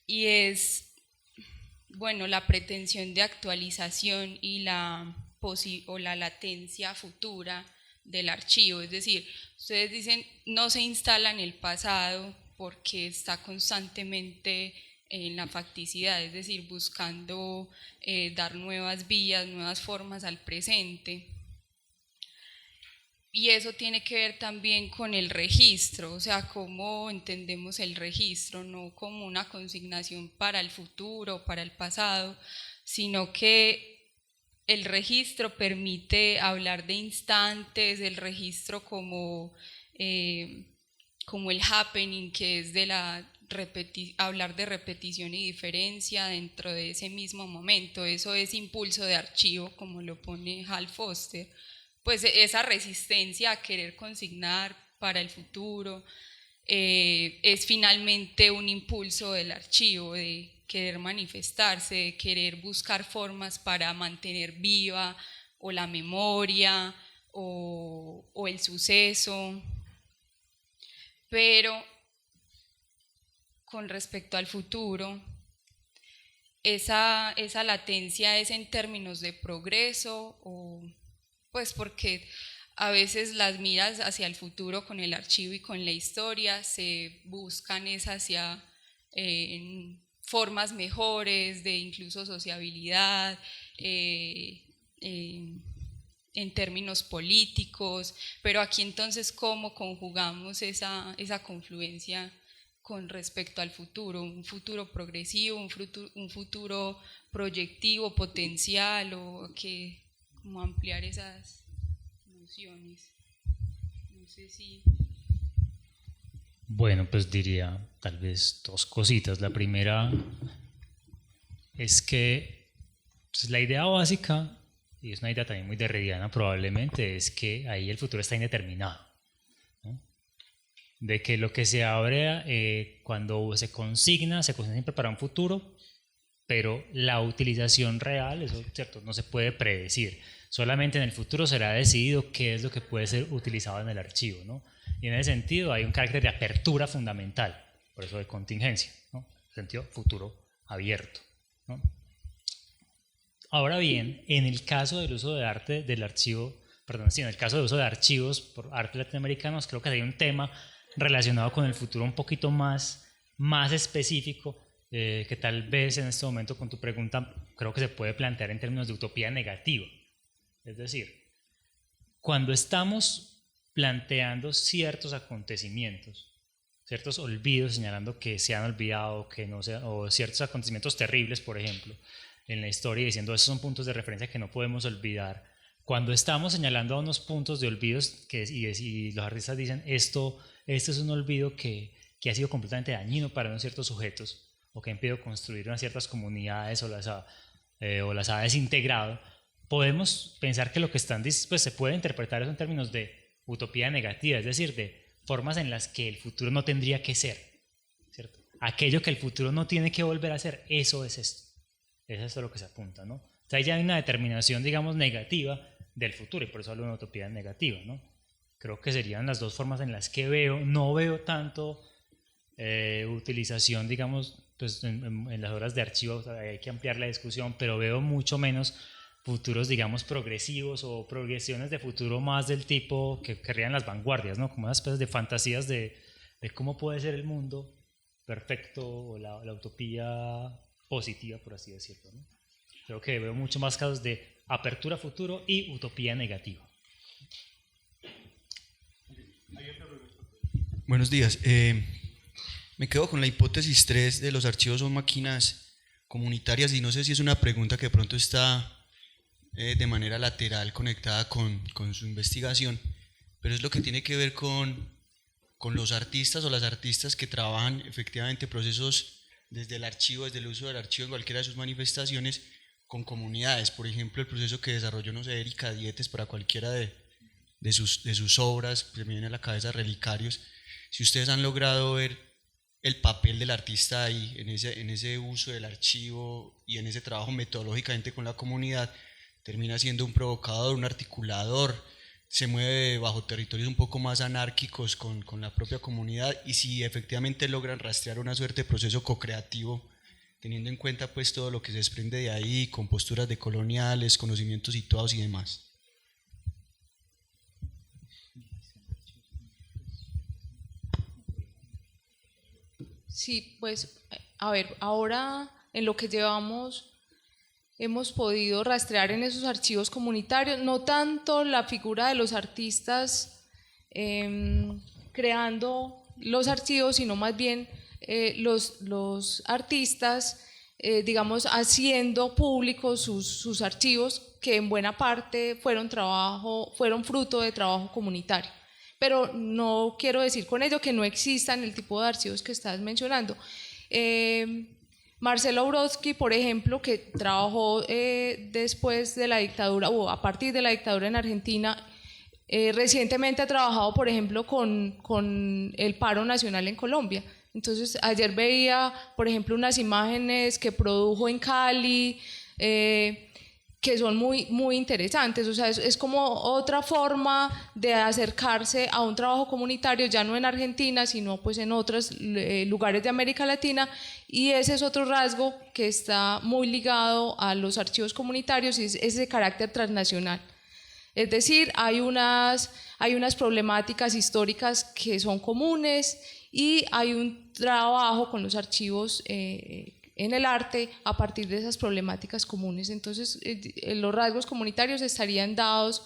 Speaker 6: Y es, bueno, la pretensión de actualización y la latencia futura del archivo, es decir, ustedes dicen no se instala en el pasado porque está constantemente en la facticidad, es decir, buscando dar nuevas vías, nuevas formas al presente. Y eso tiene que ver también con el registro, o sea, cómo entendemos el registro, no como una consignación para el futuro, para el pasado, sino que el registro permite hablar de instantes, el registro como el happening, que es de hablar de repetición y diferencia dentro de ese mismo momento. Eso es impulso de archivo, como lo pone Hal Foster. Pues esa resistencia a querer consignar para el futuro es finalmente un impulso del archivo, de querer manifestarse, de querer buscar formas para mantener viva o la memoria o el suceso. Pero con respecto al futuro, esa latencia es en términos de progreso, o pues porque a veces las miras hacia el futuro con el archivo y con la historia se buscan es hacia formas mejores de incluso sociabilidad, en términos políticos, pero aquí entonces ¿cómo conjugamos esa confluencia con respecto al futuro? Un futuro progresivo, un futuro proyectivo, potencial, o cómo ampliar esas nociones. No sé si...
Speaker 2: Bueno, pues diría tal vez dos cositas. La primera es que pues, la idea básica, y es una idea también muy derridiana probablemente, es que ahí el futuro está indeterminado, ¿no? De que lo que se abre cuando se consigna siempre para un futuro, pero la utilización real, eso cierto, no se puede predecir. Solamente en el futuro será decidido qué es lo que puede ser utilizado en el archivo, ¿no? Y en ese sentido hay un carácter de apertura fundamental, por eso de contingencia, ¿no? En el sentido futuro abierto, ¿no? Ahora bien, en el caso del uso de arte del archivo, en el caso del uso de archivos por arte latinoamericanos, creo que hay un tema relacionado con el futuro un poquito más específico, que tal vez en este momento con tu pregunta creo que se puede plantear en términos de utopía negativa. Es decir, cuando estamos planteando ciertos acontecimientos, ciertos olvidos, señalando que se han olvidado, que no se, o ciertos acontecimientos terribles, por ejemplo, en la historia, diciendo esos son puntos de referencia que no podemos olvidar, cuando estamos señalando a unos puntos de olvidos y los artistas dicen esto es un olvido que ha sido completamente dañino para unos ciertos sujetos o que ha impedido construir unas ciertas comunidades o las ha desintegrado, podemos pensar que lo que están pues se puede interpretar eso en términos de utopía negativa, es decir, de formas en las que el futuro no tendría que ser, ¿cierto? Aquello que el futuro no tiene que volver a ser, eso es esto. Es esto a lo que se apunta, ¿no? O sea, ya hay una determinación, digamos, negativa del futuro y por eso hablo de una utopía negativa, ¿no? Creo que serían las dos formas en las que no veo tanto utilización, digamos, pues en las horas de archivo, o sea, hay que ampliar la discusión, pero veo mucho menos futuros, digamos, progresivos o progresiones de futuro más del tipo que querrían las vanguardias, ¿no? Como unas especies de fantasías de cómo puede ser el mundo perfecto o la utopía positiva, por así decirlo, ¿no? Creo que veo mucho más casos de apertura a futuro y utopía negativa.
Speaker 7: Buenos días. Me quedo con la hipótesis 3 de los archivos son máquinas comunitarias y no sé si es una pregunta que de pronto está de manera lateral conectada con su investigación, pero es lo que tiene que ver con los artistas o las artistas que trabajan efectivamente procesos desde el archivo, desde el uso del archivo en cualquiera de sus manifestaciones con comunidades. Por ejemplo, el proceso que desarrolló, no sé, Erika Dietes para cualquiera de sus obras, se me viene a la cabeza Relicarios. Si ustedes han logrado ver el papel del artista ahí, en ese uso del archivo y en ese trabajo metodológicamente con la comunidad, termina siendo un provocador, un articulador, se mueve bajo territorios un poco más anárquicos con la propia comunidad, y si efectivamente logran rastrear una suerte de proceso co-creativo, teniendo en cuenta pues todo lo que se desprende de ahí, con posturas decoloniales, conocimientos situados y demás.
Speaker 1: Sí, pues, a ver, ahora en lo que llevamos hemos podido rastrear en esos archivos comunitarios, no tanto la figura de los artistas creando los archivos, sino más bien los artistas, digamos, haciendo públicos sus archivos, que en buena parte fueron fruto de trabajo comunitario. Pero no quiero decir con ello que no existan el tipo de archivos que estás mencionando. Marcelo Brodsky, por ejemplo, que trabajó después de la dictadura o a partir de la dictadura en Argentina, recientemente ha trabajado, por ejemplo, con el paro nacional en Colombia. Entonces, ayer veía, por ejemplo, unas imágenes que produjo en Cali, que son muy, muy interesantes. O sea, es como otra forma de acercarse a un trabajo comunitario, ya no en Argentina, sino pues en otros lugares de América Latina, y ese es otro rasgo que está muy ligado a los archivos comunitarios, y es ese carácter transnacional. Es decir, hay unas problemáticas históricas que son comunes y hay un trabajo con los archivos en el arte a partir de esas problemáticas comunes. Entonces, los rasgos comunitarios estarían dados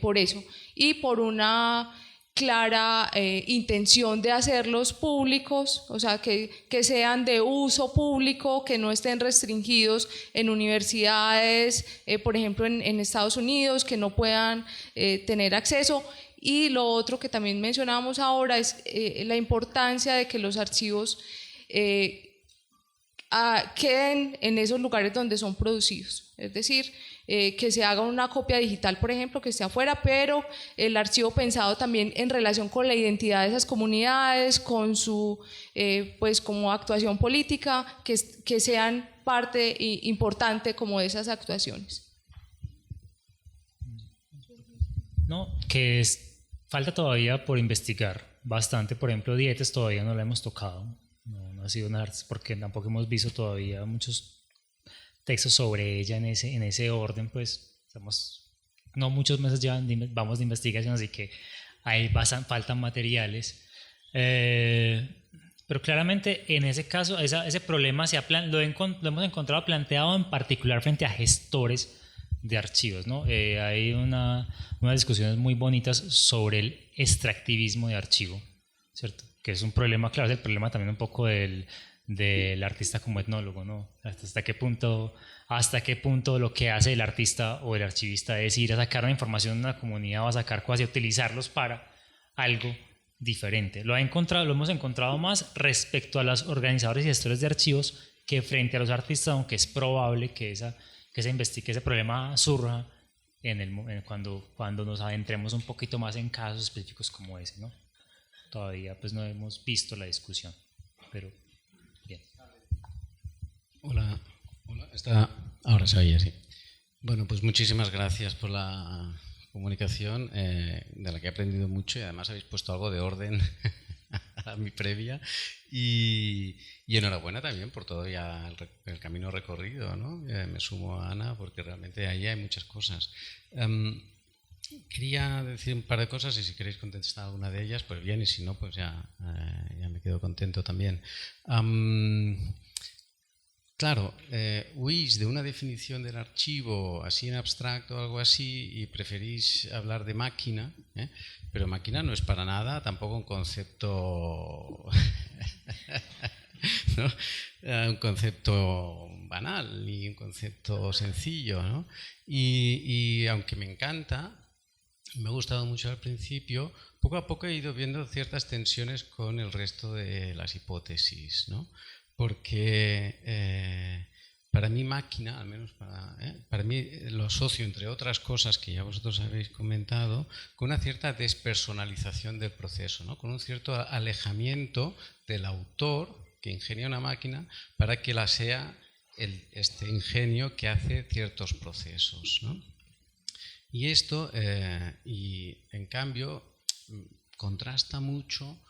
Speaker 1: por eso y por una clara intención de hacerlos públicos, o sea, que sean de uso público, que no estén restringidos en universidades, por ejemplo, en Estados Unidos, que no puedan tener acceso. Y lo otro que también mencionábamos ahora es la importancia de que los archivos queden en esos lugares donde son producidos, es decir, que se haga una copia digital, por ejemplo, que esté afuera, pero el archivo pensado también en relación con la identidad de esas comunidades, con su pues como actuación política, que sean parte importante como de esas actuaciones.
Speaker 2: No, falta todavía por investigar bastante. Por ejemplo, Dietes todavía no la hemos tocado. No ha sido una, porque tampoco hemos visto todavía muchos textos sobre ella en ese orden, pues no muchos meses ya vamos de investigación, así que ahí faltan materiales. Pero claramente en ese caso ese problema lo hemos encontrado planteado en particular frente a gestores de archivos, ¿no? Hay unas discusiones muy bonitas sobre el extractivismo de archivo, ¿cierto? Que es un problema, claro, es el problema también un poco del del artista como etnólogo, ¿no? Hasta qué punto lo que hace el artista o el archivista es ir a sacar la información de una comunidad o a sacar cosas y utilizarlos para algo diferente. Lo hemos encontrado más respecto a los organizadores y gestores de archivos que frente a los artistas, aunque es probable que ese problema surja cuando nos adentremos un poquito más en casos específicos como ese, ¿no? Todavía pues no hemos visto la discusión, pero bien.
Speaker 8: Hola, ahora se oye, sí. Bueno, pues muchísimas gracias por la comunicación, de la que he aprendido mucho, y además habéis puesto algo de orden a mi previa, y enhorabuena también por todo ya el camino recorrido, ¿no? Me sumo a Ana porque realmente ahí hay muchas cosas. Quería decir un par de cosas y si queréis contestar alguna de ellas, pues bien, y si no, pues ya me quedo contento también. Claro, huís de una definición del archivo así en abstracto o algo así y preferís hablar de máquina, pero máquina no es para nada tampoco un concepto ¿no? Un concepto banal ni un concepto sencillo, ¿no? Y aunque me encanta, me ha gustado mucho al principio, poco a poco he ido viendo ciertas tensiones con el resto de las hipótesis, ¿no? Porque para mí máquina, al menos para mí lo asocio, entre otras cosas que ya vosotros habéis comentado, con una cierta despersonalización del proceso, ¿no? Con un cierto alejamiento del autor que ingenia una máquina para que la sea este ingenio que hace ciertos procesos, ¿no? Y esto, y en cambio, contrasta mucho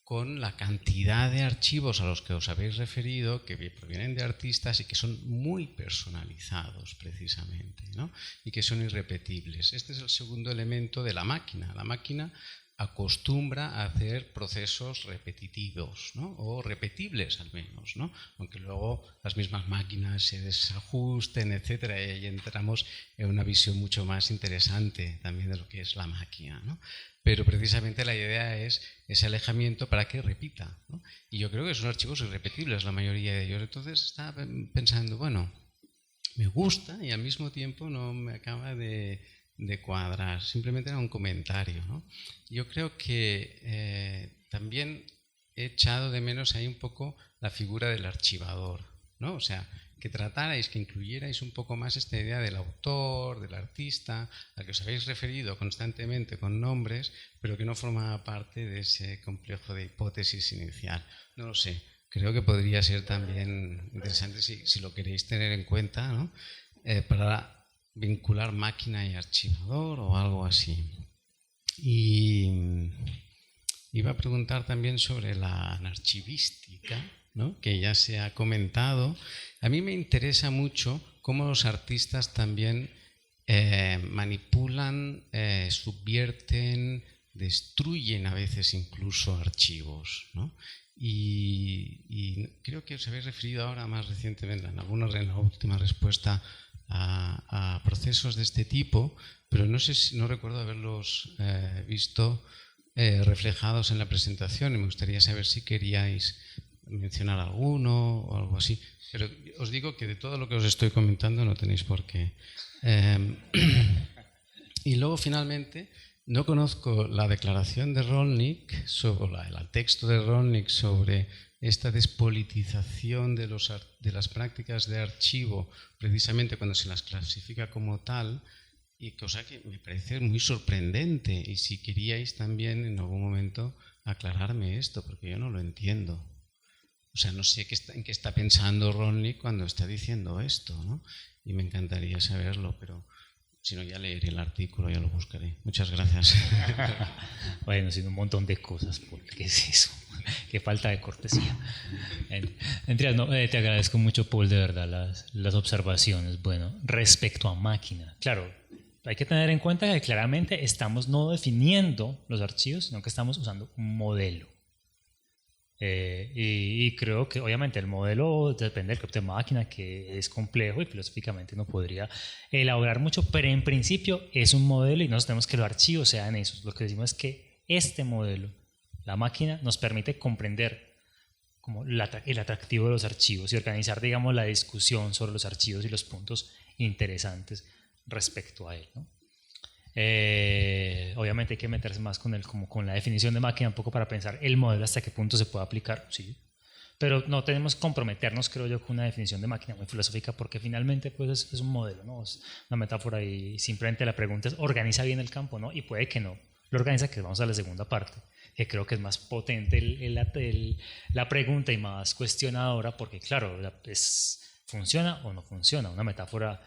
Speaker 8: con la cantidad de archivos a los que os habéis referido, que provienen de artistas y que son muy personalizados precisamente, ¿no? Y que son irrepetibles. Este es el segundo elemento de la máquina. La máquina acostumbra a hacer procesos repetitivos, ¿no? O repetibles al menos, ¿no? Aunque luego las mismas máquinas se desajusten, etcétera, y ahí entramos en una visión mucho más interesante también de lo que es la máquina, ¿no? Pero precisamente la idea es ese alejamiento para que repita, ¿no? Y yo creo que son archivos irrepetibles la mayoría de ellos. Entonces estaba pensando, bueno, me gusta y al mismo tiempo no me acaba de cuadrar. Simplemente era un comentario, ¿no? Yo creo que también he echado de menos ahí un poco la figura del archivador, ¿no? O sea, que tratarais, que incluyerais un poco más esta idea del autor, del artista, al que os habéis referido constantemente con nombres, pero que no formaba parte de ese complejo de hipótesis inicial. No lo sé, creo que podría ser también interesante si lo queréis tener en cuenta, ¿no? Para vincular máquina y archivador o algo así. Y iba a preguntar también sobre la anarchivística, ¿no? Que ya se ha comentado. A mí me interesa mucho cómo los artistas también manipulan, subvierten, destruyen a veces incluso archivos, ¿no? Y creo que os habéis referido ahora más recientemente, en la última respuesta, a procesos de este tipo, pero no recuerdo haberlos visto reflejados en la presentación y me gustaría saber si queríais mencionar alguno o algo así. Pero os digo que de todo lo que os estoy comentando no tenéis por qué. Y luego finalmente no conozco la declaración de Rolnick, el texto de Rolnick sobre esta despolitización de las prácticas de archivo, precisamente cuando se las clasifica como tal, y cosa que me parece muy sorprendente. Y si queríais también en algún momento aclararme esto, porque yo no lo entiendo. O sea, no sé en qué está pensando Rolnick cuando está diciendo esto, ¿no? Y me encantaría saberlo, pero si no ya leeré el artículo, ya lo buscaré. Muchas gracias.
Speaker 2: Bueno, sin un montón de cosas, Paul. ¿Qué es eso? Qué falta de cortesía. Te agradezco mucho, Paul, de verdad, las observaciones. Bueno, respecto a máquina, claro, hay que tener en cuenta que claramente estamos no definiendo los archivos, sino que estamos usando un modelo. Y creo que obviamente el modelo depende del tipo de máquina, que es complejo y filosóficamente no podría elaborar mucho, pero en principio es un modelo y nosotros tenemos que los archivos sean esos. Lo que decimos es que este modelo, la máquina, nos permite comprender como el atractivo de los archivos y organizar, digamos, la discusión sobre los archivos y los puntos interesantes respecto a él, ¿no? Obviamente hay que meterse más como con la definición de máquina un poco para pensar el modelo hasta qué punto se puede aplicar, sí, pero no tenemos que comprometernos, creo yo, con una definición de máquina muy filosófica, porque finalmente pues es un modelo, ¿no? Es una metáfora y simplemente la pregunta es, ¿organiza bien el campo, no? Y puede que no lo organiza, que vamos a la segunda parte, que creo que es más potente la pregunta y más cuestionadora, porque claro, ¿funciona o no funciona? Una metáfora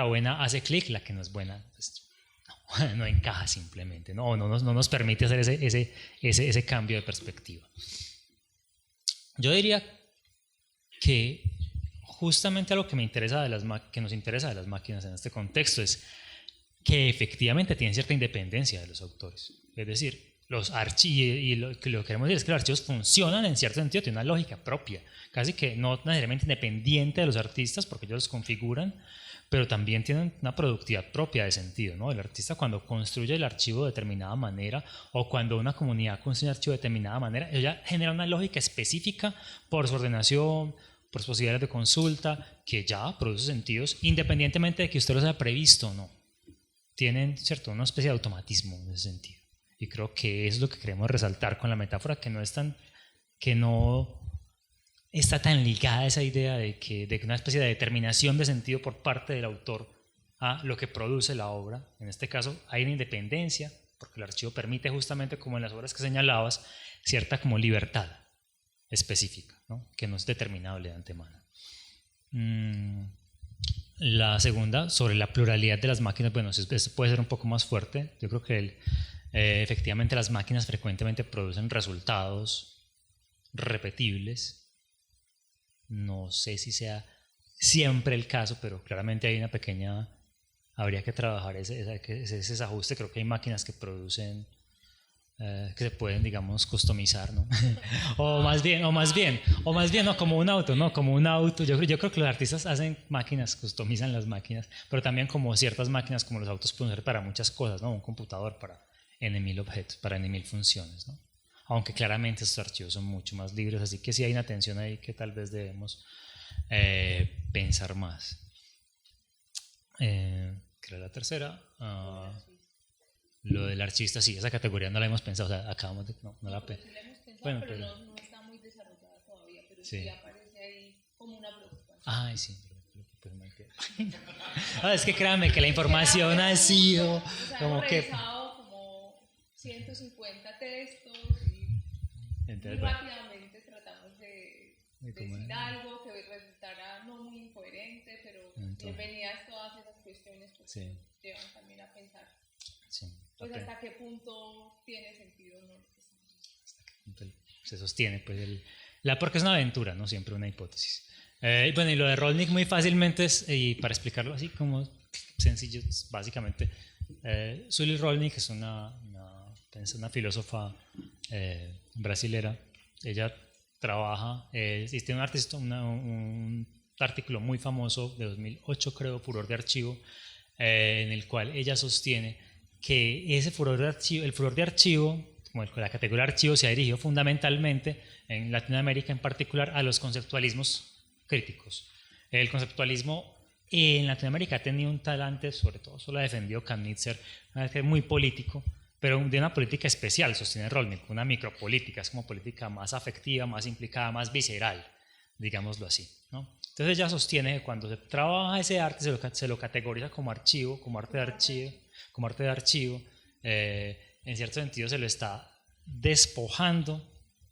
Speaker 2: buena hace clic, la que no es buena pues, no encaja simplemente, no nos permite hacer ese cambio de perspectiva. Yo diría que justamente algo que nos interesa de las máquinas en este contexto es que efectivamente tienen cierta independencia de los autores, es decir, los archivos, y lo que queremos decir es que los archivos funcionan en cierto sentido, tienen una lógica propia, casi que no necesariamente independiente de los artistas porque ellos los configuran, pero también tienen una productividad propia de sentido, ¿no? El artista cuando construye el archivo de determinada manera o cuando una comunidad construye un archivo de determinada manera, ella genera una lógica específica por su ordenación, por sus posibilidades de consulta, que ya produce sentidos independientemente de que usted los haya previsto o no. Tienen, ¿cierto?, una especie de automatismo en ese sentido. Y creo que eso es lo que queremos resaltar con la metáfora, que no está tan ligada a esa idea de una especie de determinación de sentido por parte del autor a lo que produce la obra. En este caso hay una independencia, porque el archivo permite justamente, como en las obras que señalabas, cierta como libertad específica, ¿no? Que no es determinable de antemano. La segunda, sobre la pluralidad de las máquinas, bueno, esto puede ser un poco más fuerte. Yo creo que efectivamente las máquinas frecuentemente producen resultados repetibles. No sé si sea siempre el caso, pero claramente hay una pequeña, habría que trabajar ese ajuste. Creo que hay máquinas que producen, que se pueden, digamos, customizar, ¿no? o más bien, no, como un auto, ¿no? Como un auto. Yo creo que los artistas hacen máquinas, customizan las máquinas, pero también como ciertas máquinas, como los autos, pueden ser para muchas cosas, ¿no? Un computador para N.000 objetos, para N.000 funciones, ¿no? Aunque claramente estos archivos son mucho más libres, así que sí hay una tensión ahí que tal vez debemos pensar más. ¿Qué era la tercera? Lo del archivista, sí, esa categoría no la hemos pensado, o sea, acabamos de... No la pensamos. Bueno, pero
Speaker 1: no está muy desarrollada todavía, pero
Speaker 2: sí
Speaker 1: aparece ahí como una preocupación.
Speaker 2: Ay, sí. Es que créanme que la información ha sido
Speaker 1: o sea,
Speaker 2: como
Speaker 1: hemos
Speaker 2: que...
Speaker 1: revisado como 150 textos y
Speaker 2: Entonces,
Speaker 1: rápidamente tratamos de
Speaker 2: ¿cómo
Speaker 1: decir
Speaker 2: era?
Speaker 1: algo que resultara no muy incoherente, pero bienvenidas todas esas cuestiones porque
Speaker 2: Sí.
Speaker 1: llevan también a pensar
Speaker 2: Sí,
Speaker 1: pues
Speaker 2: ok.
Speaker 1: hasta qué punto tiene sentido o no.
Speaker 2: Entonces, se sostiene, pues, porque es una aventura, no siempre una hipótesis. Bueno, y lo de Rolnik muy fácilmente y para explicarlo así como sencillo, básicamente, Sully Rolnik es una filósofa brasilera. Ella trabaja, y tiene un artículo muy famoso de 2008, creo, Furor de Archivo, en el cual ella sostiene que el furor de archivo, como la categoría de archivo, se ha dirigido fundamentalmente en Latinoamérica, en particular a los conceptualismos críticos. El conceptualismo en Latinoamérica ha tenido un talante, sobre todo eso lo ha defendido Kamenitzer, muy político, pero de una política especial, sostiene Rolnik, una micropolítica, es como política más afectiva, más implicada, más visceral, digámoslo así, ¿no? Entonces ella sostiene que cuando se trabaja ese arte se lo categoriza como archivo, como arte de archivo, en cierto sentido se lo está despojando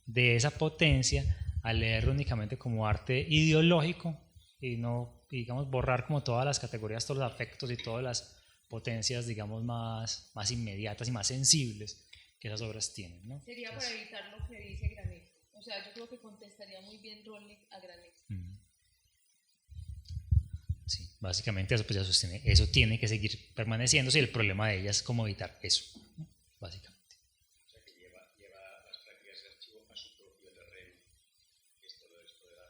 Speaker 2: de esa potencia al leerlo únicamente como arte ideológico y no, digamos, borrar como todas las categorías, todos los afectos y todas las potencias, digamos, más inmediatas y más sensibles que esas obras tienen, ¿no?
Speaker 1: Sería para evitar lo que dice Granek. O sea, yo creo que contestaría muy bien Rolnik a Granek.
Speaker 2: Sí, básicamente eso pues ya sostiene, eso tiene que seguir permaneciendo, y el problema de ella es cómo evitar eso, ¿no? Básicamente.
Speaker 8: O sea que lleva las prácticas de archivo a su propio terreno, y esto lo de la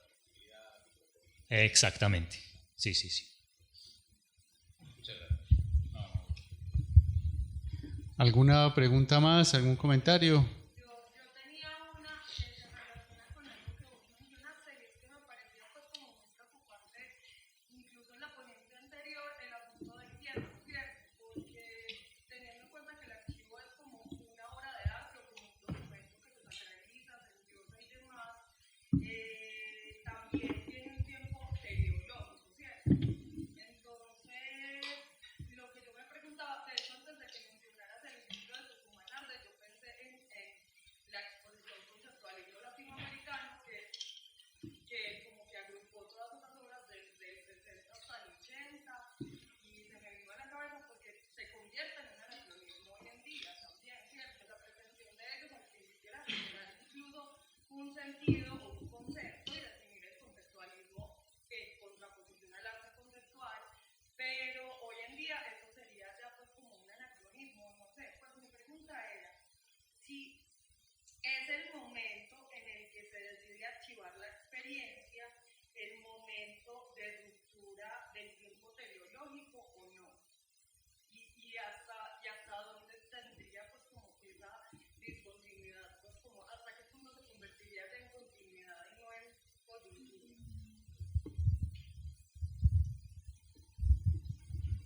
Speaker 8: flexibilidad y
Speaker 2: Exactamente, sí.
Speaker 8: Muchas gracias.
Speaker 3: ¿Alguna pregunta más? ¿Algún comentario?
Speaker 9: Yo tenía una sentido o un concepto y definir el conceptualismo en contraposición al arte conceptual, pero hoy en día eso sería ya pues como un anacronismo, no sé, pues mi pregunta era si es el momento en el que se decide archivar la experiencia, el momento de ruptura del tiempo teleológico o no, y hasta dónde tendría pues como que esa discontinuidad, pues como hasta qué punto se convertiría en continuidad y no en coyuntura.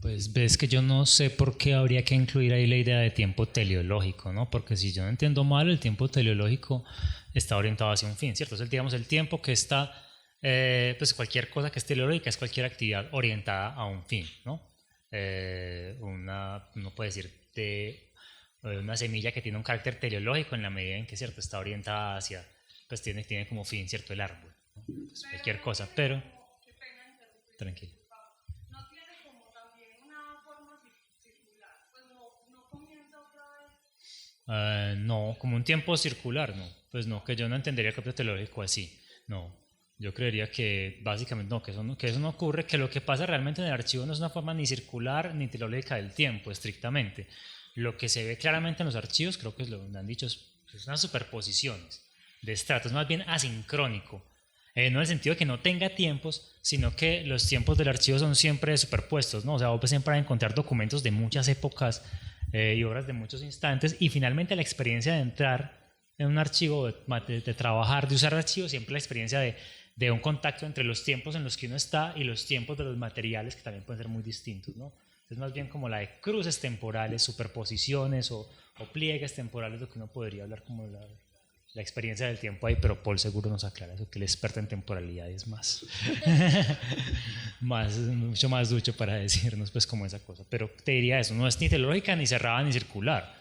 Speaker 2: Pues ves que yo no sé por qué habría que incluir ahí la idea de tiempo teleológico, ¿no? Porque si yo no entiendo mal, el tiempo teleológico está orientado hacia un fin, ¿cierto? Es digamos, el tiempo que está, pues cualquier cosa que es teleológica es cualquier actividad orientada a un fin, ¿no? Uno puede decir de una semilla que tiene un carácter teleológico en la medida en que, ¿cierto?, está orientada hacia, pues tiene como fin, ¿cierto?, el árbol, ¿no? Pues cualquier cosa, pero... Tranquilo.
Speaker 9: No tiene como también una forma circular, pues no comienza otra vez.
Speaker 2: No, como un tiempo circular, no. Pues no, que yo no entendería el cambio teleológico así, no. Yo creería que básicamente no, que eso no ocurre, que lo que pasa realmente en el archivo no es una forma ni circular ni teleológica del tiempo, estrictamente. Lo que se ve claramente en los archivos, creo que lo han dicho, es unas superposiciones de estratos, más bien asincrónico. No en el sentido de que no tenga tiempos, sino que los tiempos del archivo son siempre superpuestos, ¿no? O sea, vos siempre vas a encontrar documentos de muchas épocas y obras de muchos instantes, y finalmente la experiencia de entrar en un archivo, de trabajar, de usar archivos, siempre la experiencia de un contacto entre los tiempos en los que uno está y los tiempos de los materiales, que también pueden ser muy distintos, ¿no? Es más bien como la de cruces temporales, superposiciones o pliegues temporales, lo que uno podría hablar como la experiencia del tiempo ahí, pero Paul seguro nos aclara eso, que el experto en temporalidad es mucho más ducho para decirnos pues como esa cosa. Pero te diría eso, no es ni teleológica, ni cerrada, ni circular.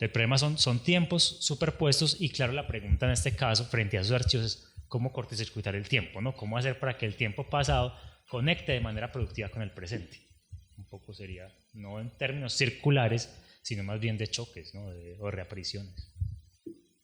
Speaker 2: El problema son tiempos superpuestos, y claro, la pregunta en este caso frente a esos archivos es cómo cortocircuitar el tiempo, ¿no? Cómo hacer para que el tiempo pasado conecte de manera productiva con el presente. Un poco sería, no en términos circulares, sino más bien de choques, ¿no? O reapariciones.